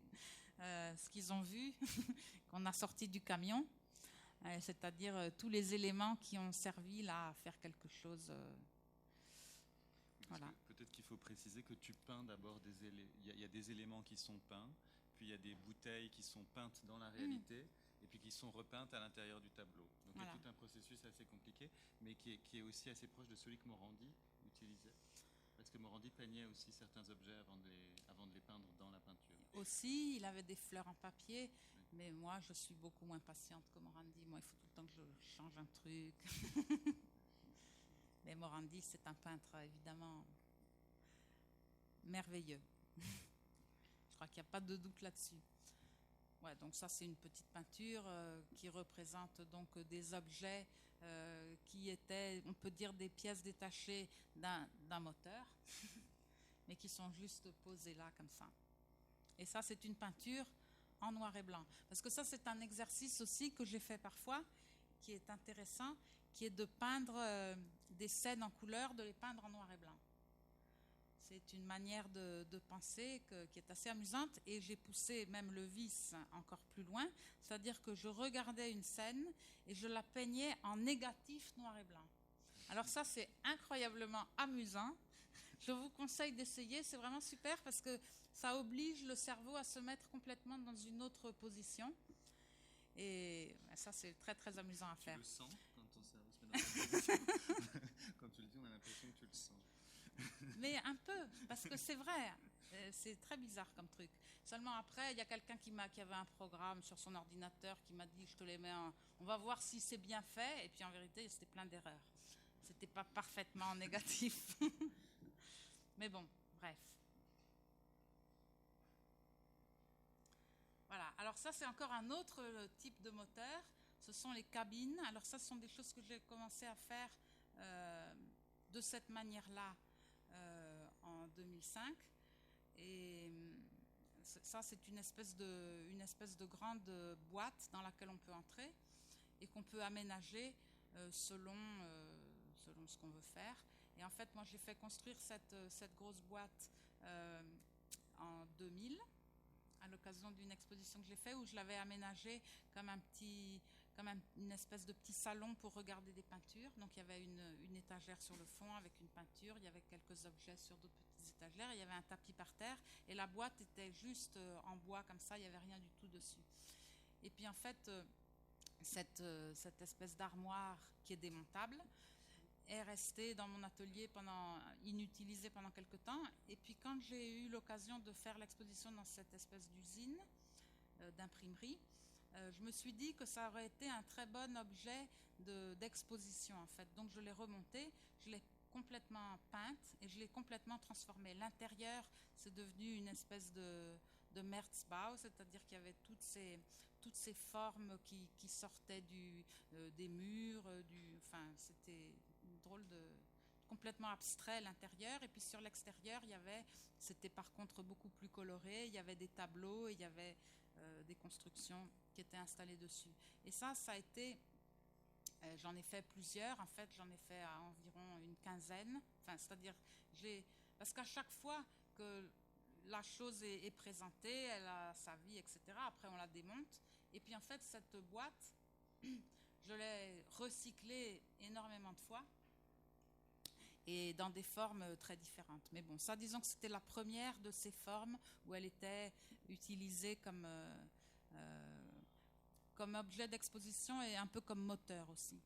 ce qu'ils ont vu, qu'on a sorti du camion. C'est-à-dire tous les éléments qui ont servi là à faire quelque chose. Voilà. Peut-être qu'il faut préciser que tu peins d'abord il y a des éléments qui sont peints, puis il y a des bouteilles qui sont peintes dans la réalité, et puis qui sont repeintes à l'intérieur du tableau. Donc voilà. Il y a tout un processus assez compliqué, mais qui est aussi assez proche de celui que Morandi utilisait. Parce que Morandi peignait aussi certains objets avant de les peindre dans la peinture. Aussi, il avait des fleurs en papier. Mais moi, je suis beaucoup moins patiente que Morandi. Moi, il faut tout le temps que je change un truc. Mais Morandi, c'est un peintre, évidemment, merveilleux. Je crois qu'il n'y a pas de doute là-dessus. Ouais, donc ça, c'est une petite peinture qui représente donc des objets qui étaient, on peut dire, des pièces détachées d'un moteur, mais qui sont juste posées là, comme ça. Et ça, c'est une peinture en noir et blanc. Parce que ça, c'est un exercice aussi que j'ai fait parfois, qui est intéressant, qui est de peindre des scènes en couleur, de les peindre en noir et blanc. C'est une manière de penser qui est assez amusante et j'ai poussé même le vice encore plus loin, c'est-à-dire que je regardais une scène et je la peignais en négatif noir et blanc. Alors ça, c'est incroyablement amusant. Je vous conseille d'essayer, c'est vraiment super parce que ça oblige le cerveau à se mettre complètement dans une autre position. Et ça, c'est très, très amusant à faire. Tu le sens quand ton cerveau se met dans cette position? Quand tu le dis, on a l'impression que tu le sens. Mais un peu, parce que c'est vrai, c'est très bizarre comme truc. Seulement après, il y a quelqu'un qui avait un programme sur son ordinateur qui m'a dit, je te les mets on va voir si c'est bien fait. Et puis en vérité, c'était plein d'erreurs. C'était pas parfaitement négatif. Mais bon, bref. Voilà, alors ça c'est encore un autre type de moteur, ce sont les cabines. Alors ça ce sont des choses que j'ai commencé à faire de cette manière-là en 2005. Et ça c'est une espèce de grande boîte dans laquelle on peut entrer et qu'on peut aménager selon ce qu'on veut faire. Et en fait moi j'ai fait construire cette grosse boîte en 2000. À l'occasion d'une exposition que j'ai faite où je l'avais aménagée comme une espèce de petit salon pour regarder des peintures. Donc il y avait une étagère sur le fond avec une peinture, il y avait quelques objets sur d'autres petites étagères, il y avait un tapis par terre et la boîte était juste en bois comme ça, il n'y avait rien du tout dessus. Et puis en fait, cette espèce d'armoire qui est démontable est restée dans mon atelier inutilisée pendant quelques temps. Et puis quand j'ai eu l'occasion de faire l'exposition dans cette espèce d'usine d'imprimerie, je me suis dit que ça aurait été un très bon objet d'exposition en fait. Donc je l'ai remonté, je l'ai complètement peinte et je l'ai complètement transformée. L'intérieur, c'est devenu une espèce de Merzbau, c'est-à-dire qu'il y avait toutes ces formes qui sortaient des murs, enfin, c'était une drôle de complètement abstrait l'intérieur, et puis sur l'extérieur c'était par contre beaucoup plus coloré, il y avait des tableaux, et il y avait des constructions qui étaient installées dessus. Et ça a été, j'en ai fait plusieurs, en fait j'en ai fait à environ une quinzaine, enfin c'est-à-dire parce qu'à chaque fois que la chose est présentée, elle a sa vie, etc. Après on la démonte, et puis en fait cette boîte, je l'ai recyclée énormément de fois, et dans des formes très différentes. Mais bon, ça, disons que c'était la première de ces formes où elle était utilisée comme objet d'exposition et un peu comme moteur aussi.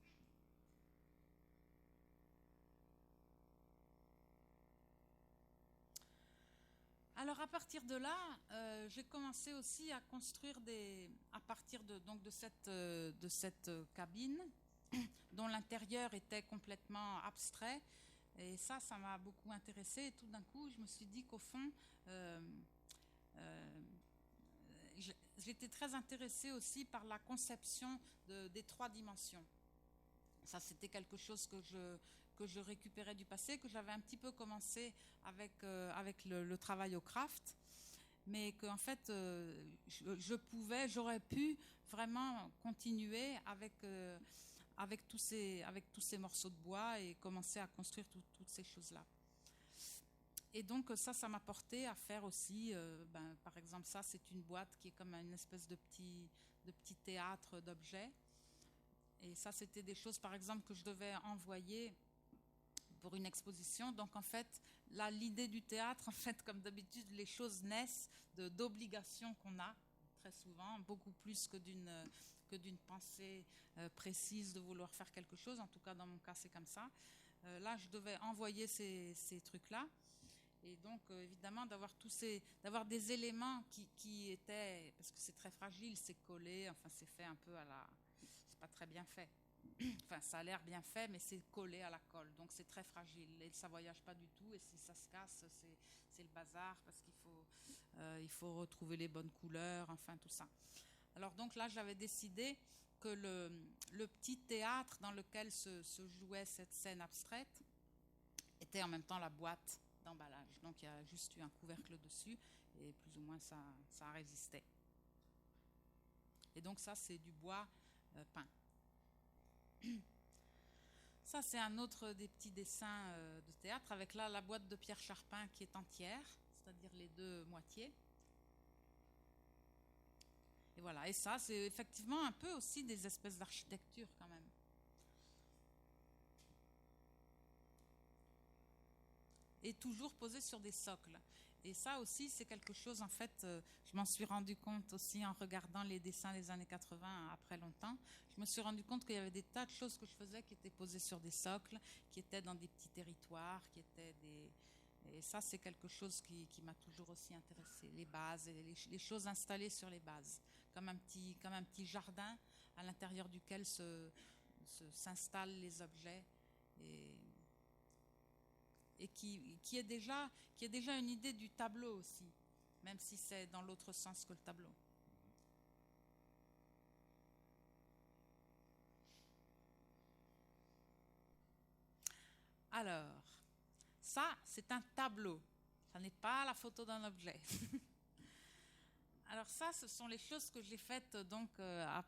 Alors à partir de là, j'ai commencé aussi à construire à partir de cette cabine dont l'intérieur était complètement abstrait. Et ça m'a beaucoup intéressée. Et tout d'un coup, je me suis dit qu'au fond, j'étais très intéressée aussi par la conception des 3 dimensions. Ça, c'était quelque chose que je récupérais du passé, que j'avais un petit peu commencé avec le travail au craft, mais qu'en fait, j'aurais pu vraiment continuer avec tous ces morceaux de bois et commencer à construire toutes ces choses-là. Et donc ça m'a porté à faire aussi, par exemple, ça c'est une boîte qui est comme une espèce de petit théâtre d'objets. Et ça c'était des choses par exemple que je devais envoyer pour une exposition. Donc en fait, là l'idée du théâtre, en fait comme d'habitude, les choses naissent d'obligations qu'on a très souvent, beaucoup plus que d'une pensée précise de vouloir faire quelque chose. En tout cas dans mon cas c'est comme ça. Là je devais envoyer ces trucs-là. Et donc, évidemment, d'avoir des éléments qui étaient, parce que c'est très fragile, c'est collé, enfin, c'est fait un peu c'est pas très bien fait. Enfin, ça a l'air bien fait, mais c'est collé à la colle, donc c'est très fragile. Et ça voyage pas du tout, et si ça se casse, c'est le bazar, parce il faut retrouver les bonnes couleurs, enfin, tout ça. Alors, donc là, j'avais décidé que le petit théâtre dans lequel se jouait cette scène abstraite était en même temps la boîte d'emballage. Donc il y a juste eu un couvercle dessus et plus ou moins ça résistait. Et donc ça c'est du bois peint. Ça c'est un autre des petits dessins de théâtre avec là la boîte de Pierre Charpin qui est entière, c'est-à-dire les 2 moitiés. Et voilà, et ça c'est effectivement un peu aussi des espèces d'architecture quand même. Et toujours posé sur des socles. Et ça aussi, c'est quelque chose, en fait, je m'en suis rendu compte aussi en regardant les dessins des années 80 après longtemps. Je me suis rendu compte qu'il y avait des tas de choses que je faisais qui étaient posées sur des socles, qui étaient dans des petits territoires, Et ça, c'est quelque chose qui m'a toujours aussi intéressé. Les bases, et les choses installées sur les bases. Comme un petit jardin à l'intérieur duquel s'installent les objets. Et qui est déjà une idée du tableau aussi, même si c'est dans l'autre sens que le tableau. Alors, ça, c'est un tableau. Ça n'est pas la photo d'un objet. Alors ça, ce sont les choses que j'ai faites donc à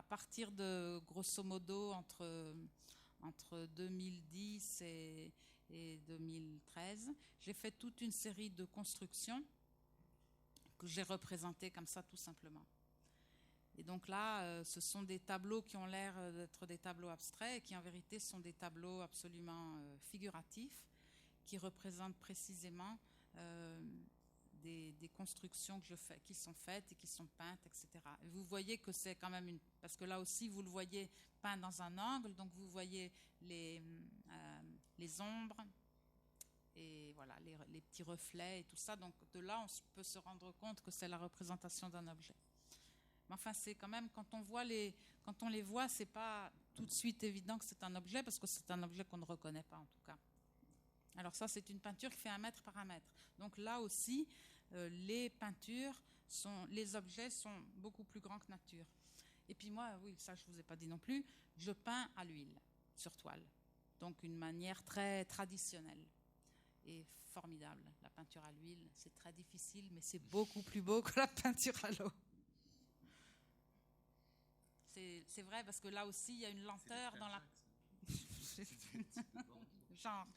partir de grosso modo entre 2010 et 2013. J'ai fait toute une série de constructions que j'ai représentées comme ça tout simplement. Et donc là, ce sont des tableaux qui ont l'air d'être des tableaux abstraits et qui en vérité sont des tableaux absolument figuratifs qui représentent précisément des constructions qui sont faites et qui sont peintes, etc. Et vous voyez que c'est quand même parce que là aussi vous le voyez peint dans un angle, donc vous voyez les ombres et voilà les petits reflets et tout ça. Donc de là on peut se rendre compte que c'est la représentation d'un objet. Mais Mais enfin, c'est quand même, quand on les voit, c'est pas tout de suite évident que c'est un objet, parce que c'est un objet qu'on ne reconnaît pas en tout cas. Alors ça, c'est une peinture qui fait 1 mètre par 1 mètre. Donc là aussi, les objets sont beaucoup plus grands que nature. Et puis moi, oui, ça je ne vous ai pas dit non plus, je peins à l'huile sur toile. Donc une manière très traditionnelle et formidable. La peinture à l'huile, c'est très difficile, mais c'est beaucoup plus beau que la peinture à l'eau. C'est vrai, parce que là aussi, il y a une lenteur dans la... Genre.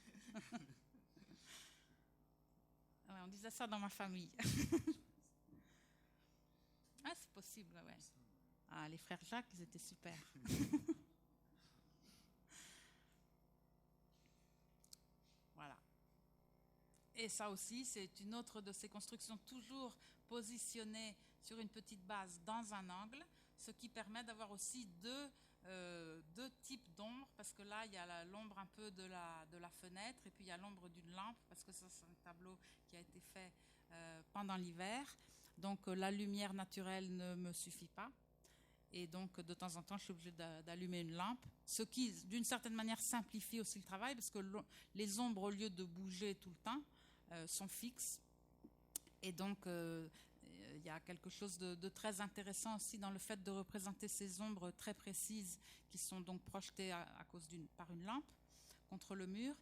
Ouais, on disait ça dans ma famille. Ah, c'est possible, ouais. Ah, les frères Jacques, ils étaient super. Voilà. Et ça aussi, c'est une autre de ces constructions toujours positionnées sur une petite base dans un angle, ce qui permet d'avoir aussi deux types d'ombre, parce que là, il y a l'ombre un peu de la fenêtre, et puis il y a l'ombre d'une lampe, parce que ça, c'est un tableau qui a été fait pendant l'hiver. Donc la lumière naturelle ne me suffit pas. Et donc, de temps en temps, je suis obligée d'allumer une lampe, ce qui, d'une certaine manière, simplifie aussi le travail, parce que les ombres, au lieu de bouger tout le temps, sont fixes. Et donc, il y a quelque chose de très intéressant aussi dans le fait de représenter ces ombres très précises qui sont donc projetées par une lampe contre le mur,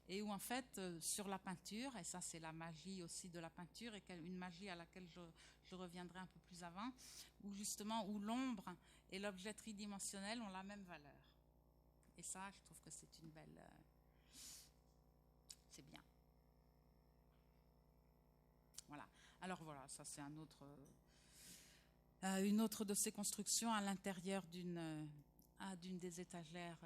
et où en fait, sur la peinture, et ça c'est la magie aussi de la peinture, et une magie à laquelle je reviendrai un peu plus avant, où l'ombre et l'objet tridimensionnel ont la même valeur. Et ça, je trouve que c'est une belle... c'est bien. Voilà. Alors voilà, ça c'est une autre de ces constructions à l'intérieur d'une des étagères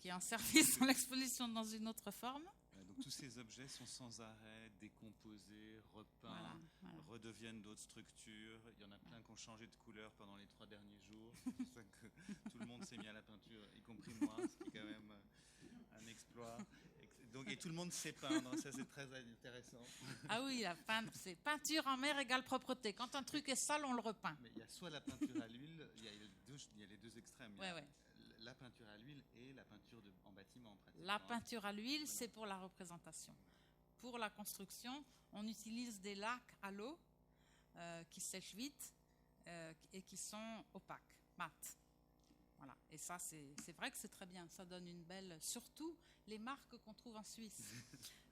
qui est en service dans l'exposition dans une autre forme. Donc tous ces objets sont sans arrêt décomposés, repeints, voilà. Redeviennent d'autres structures. Il y en a plein qui ont changé de couleur pendant les 3 derniers jours. C'est pour ça que tout le monde s'est mis à la peinture, y compris moi, ce qui est quand même un exploit. Donc, et tout le monde sait peindre, ça c'est très intéressant. Ah oui, c'est peinture en mer égale propreté. Quand un truc est sale, on le repeint. Mais il y a soit la peinture à l'huile, il y a les deux extrêmes. Ouais. La peinture à l'huile et la peinture en bâtiment. La peinture à l'huile, c'est pour la représentation. Pour la construction, on utilise des lacs à l'eau qui sèchent vite et qui sont opaques, mat. Voilà. Et ça, c'est vrai que c'est très bien. Ça donne une belle... Surtout les marques qu'on trouve en Suisse.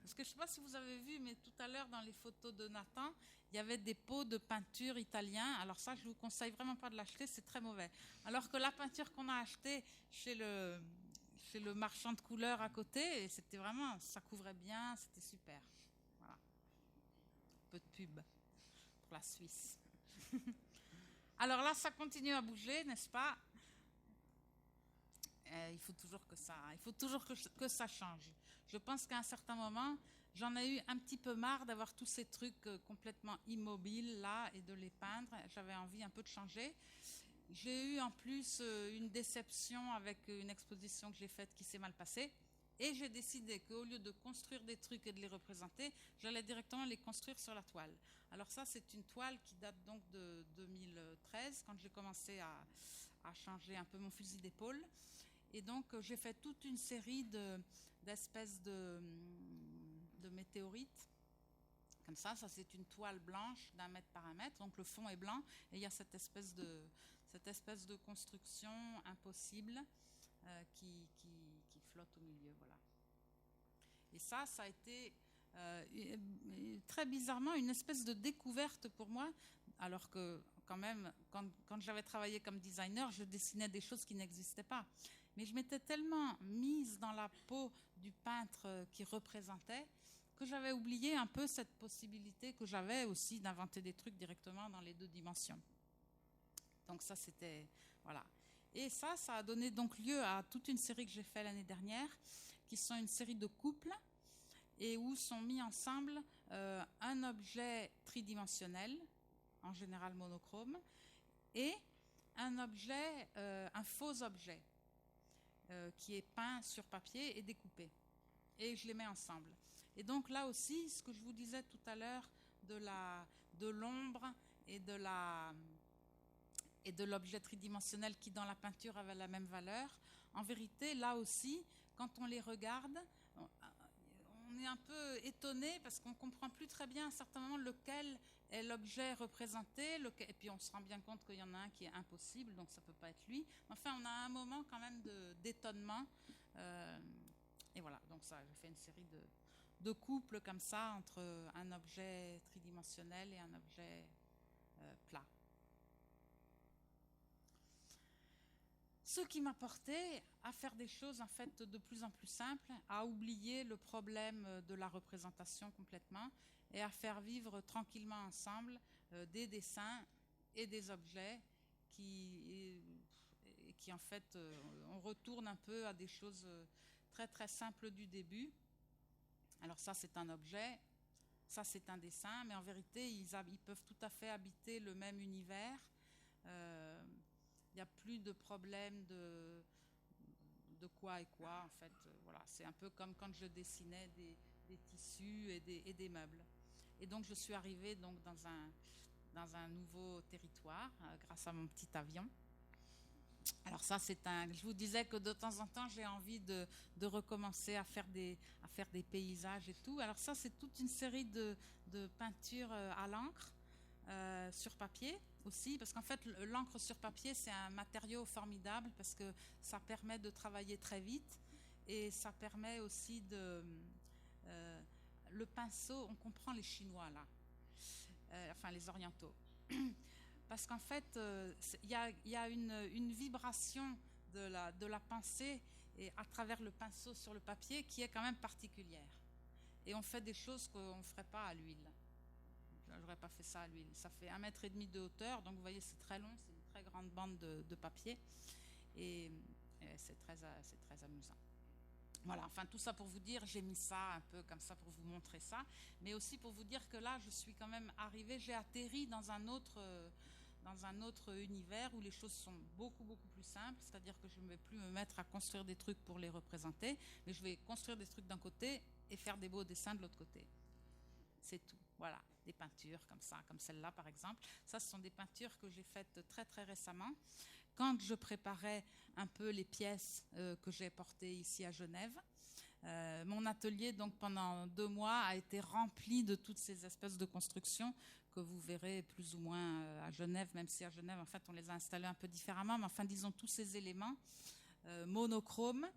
Parce que je ne sais pas si vous avez vu, mais tout à l'heure, dans les photos de Nathan, il y avait des pots de peinture italiens. Alors ça, je ne vous conseille vraiment pas de l'acheter, c'est très mauvais. Alors que la peinture qu'on a achetée chez le marchand de couleurs à côté, et c'était vraiment... Ça couvrait bien, c'était super. Voilà. Un peu de pub pour la Suisse. Alors là, ça continue à bouger, n'est-ce pas ? Il faut toujours que ça change. Je pense qu'à un certain moment, j'en ai eu un petit peu marre d'avoir tous ces trucs complètement immobiles là et de les peindre. J'avais envie un peu de changer. J'ai eu en plus une déception avec une exposition que j'ai faite qui s'est mal passée. Et j'ai décidé qu'au lieu de construire des trucs et de les représenter, j'allais directement les construire sur la toile. Alors ça, c'est une toile qui date donc de 2013, quand j'ai commencé à changer un peu mon fusil d'épaule. Et donc, j'ai fait toute une série d'espèces de météorites. Comme ça, c'est une toile blanche d'1 mètre par 1 mètre. Donc, le fond est blanc et il y a cette espèce de construction impossible qui flotte au milieu. Voilà. Et ça a été très bizarrement une espèce de découverte pour moi, alors que quand même, quand j'avais travaillé comme designer, je dessinais des choses qui n'existaient pas. Mais je m'étais tellement mise dans la peau du peintre qui représentait que j'avais oublié un peu cette possibilité que j'avais aussi d'inventer des trucs directement dans les 2 dimensions. Donc ça, c'était... Voilà. Et ça a donné donc lieu à toute une série que j'ai faite l'année dernière, qui sont une série de couples, et où sont mis ensemble un objet tridimensionnel, en général monochrome, et un faux objet, qui est peint sur papier et découpé. Et je les mets ensemble. Et donc là aussi, ce que je vous disais tout à l'heure de l'ombre et de l'objet tridimensionnel qui dans la peinture avait la même valeur, en vérité, là aussi, quand on les regarde, on est un peu étonné parce qu'on ne comprend plus très bien à un certain moment lequel est l'objet représenté, et puis on se rend bien compte qu'il y en a un qui est impossible, donc ça ne peut pas être lui. Enfin, on a un moment quand même d'étonnement. Et voilà, donc ça, j'ai fait une série de couples comme ça entre un objet tridimensionnel et un objet plat. Ce qui m'a porté à faire des choses en fait de plus en plus simples, à oublier le problème de la représentation complètement et à faire vivre tranquillement ensemble des dessins et des objets qui en fait, on retourne un peu à des choses très très simples du début. Alors ça c'est un objet, ça c'est un dessin, mais en vérité ils peuvent tout à fait habiter le même univers. Il n'y a plus de problème de quoi et quoi, en fait. Voilà, c'est un peu comme quand je dessinais des tissus et des meubles. Et donc, je suis arrivée donc, dans un nouveau territoire grâce à mon petit avion. Alors ça, je vous disais que de temps en temps, j'ai envie de recommencer à faire des paysages et tout. Alors ça, c'est toute une série de peintures à l'encre sur papier aussi, parce qu'en fait, l'encre sur papier, c'est un matériau formidable parce que ça permet de travailler très vite et ça permet aussi le pinceau, on comprend les Chinois là, enfin les Orientaux. Parce qu'en fait, il y a une vibration de la pensée et à travers le pinceau sur le papier qui est quand même particulière. Et on fait des choses qu'on ne ferait pas à l'huile. Je n'aurais pas fait ça à l'huile. Ça fait 1,5 m de hauteur, donc vous voyez, c'est très long, c'est une très grande bande de papier. Et c'est très amusant. Voilà, enfin tout ça pour vous dire, j'ai mis ça un peu comme ça pour vous montrer ça, mais aussi pour vous dire que là, je suis quand même arrivée, j'ai atterri dans un autre univers où les choses sont beaucoup plus simples, c'est-à-dire que je ne vais plus me mettre à construire des trucs pour les représenter, mais je vais construire des trucs d'un côté et faire des beaux dessins de l'autre côté. C'est tout, voilà, des peintures comme ça, comme celle-là par exemple. Ça, ce sont des peintures que j'ai faites très très récemment, quand je préparais un peu les pièces que j'ai portées ici à Genève. Mon atelier, donc pendant 2 mois, a été rempli de toutes ces espèces de constructions que vous verrez plus ou moins à Genève, même si à Genève, en fait, on les a installés un peu différemment, mais enfin, disons, tous ces éléments monochromes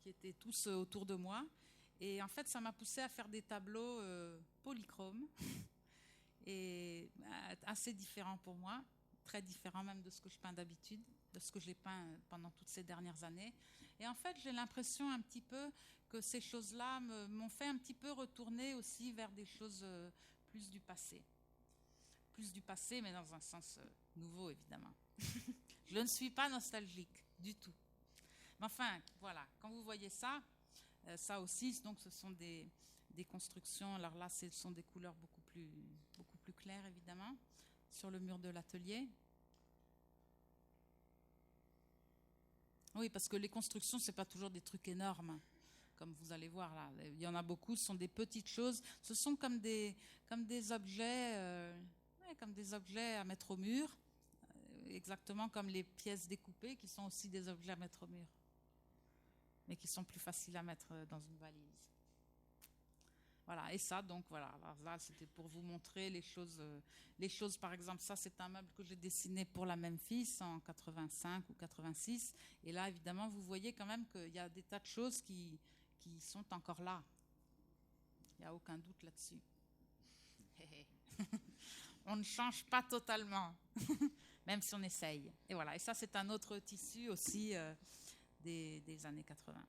qui étaient tous autour de moi. Et en fait, ça m'a poussé à faire des tableaux polychromes et assez différents pour moi, très différents même de ce que je peins d'habitude, de ce que j'ai peint pendant toutes ces dernières années. Et en fait, j'ai l'impression un petit peu que ces choses-là m'ont fait un petit peu retourner aussi vers des choses plus du passé. Plus du passé, mais dans un sens nouveau, évidemment. Je ne suis pas nostalgique du tout. Mais enfin, voilà, quand vous voyez ça, ça aussi, donc ce sont des constructions. Alors là, ce sont des couleurs beaucoup plus claires, évidemment, sur le mur de l'atelier. Oui, parce que les constructions, c'est pas toujours des trucs énormes, comme vous allez voir là. Il y en a beaucoup, ce sont des petites choses. Ce sont comme des objets, comme des objets à mettre au mur, exactement comme les pièces découpées, qui sont aussi des objets à mettre au mur, mais qui sont plus faciles à mettre dans une valise. Voilà, et ça, donc voilà, alors là, c'était pour vous montrer les choses, par exemple, ça, c'est un meuble que j'ai dessiné pour la Memphis en 85 ou 86, et là, évidemment, vous voyez quand même qu'il y a des tas de choses qui sont encore là. Il n'y a aucun doute là-dessus. On ne change pas totalement, même si on essaye. Et voilà, et ça, c'est un autre tissu aussi des années 80.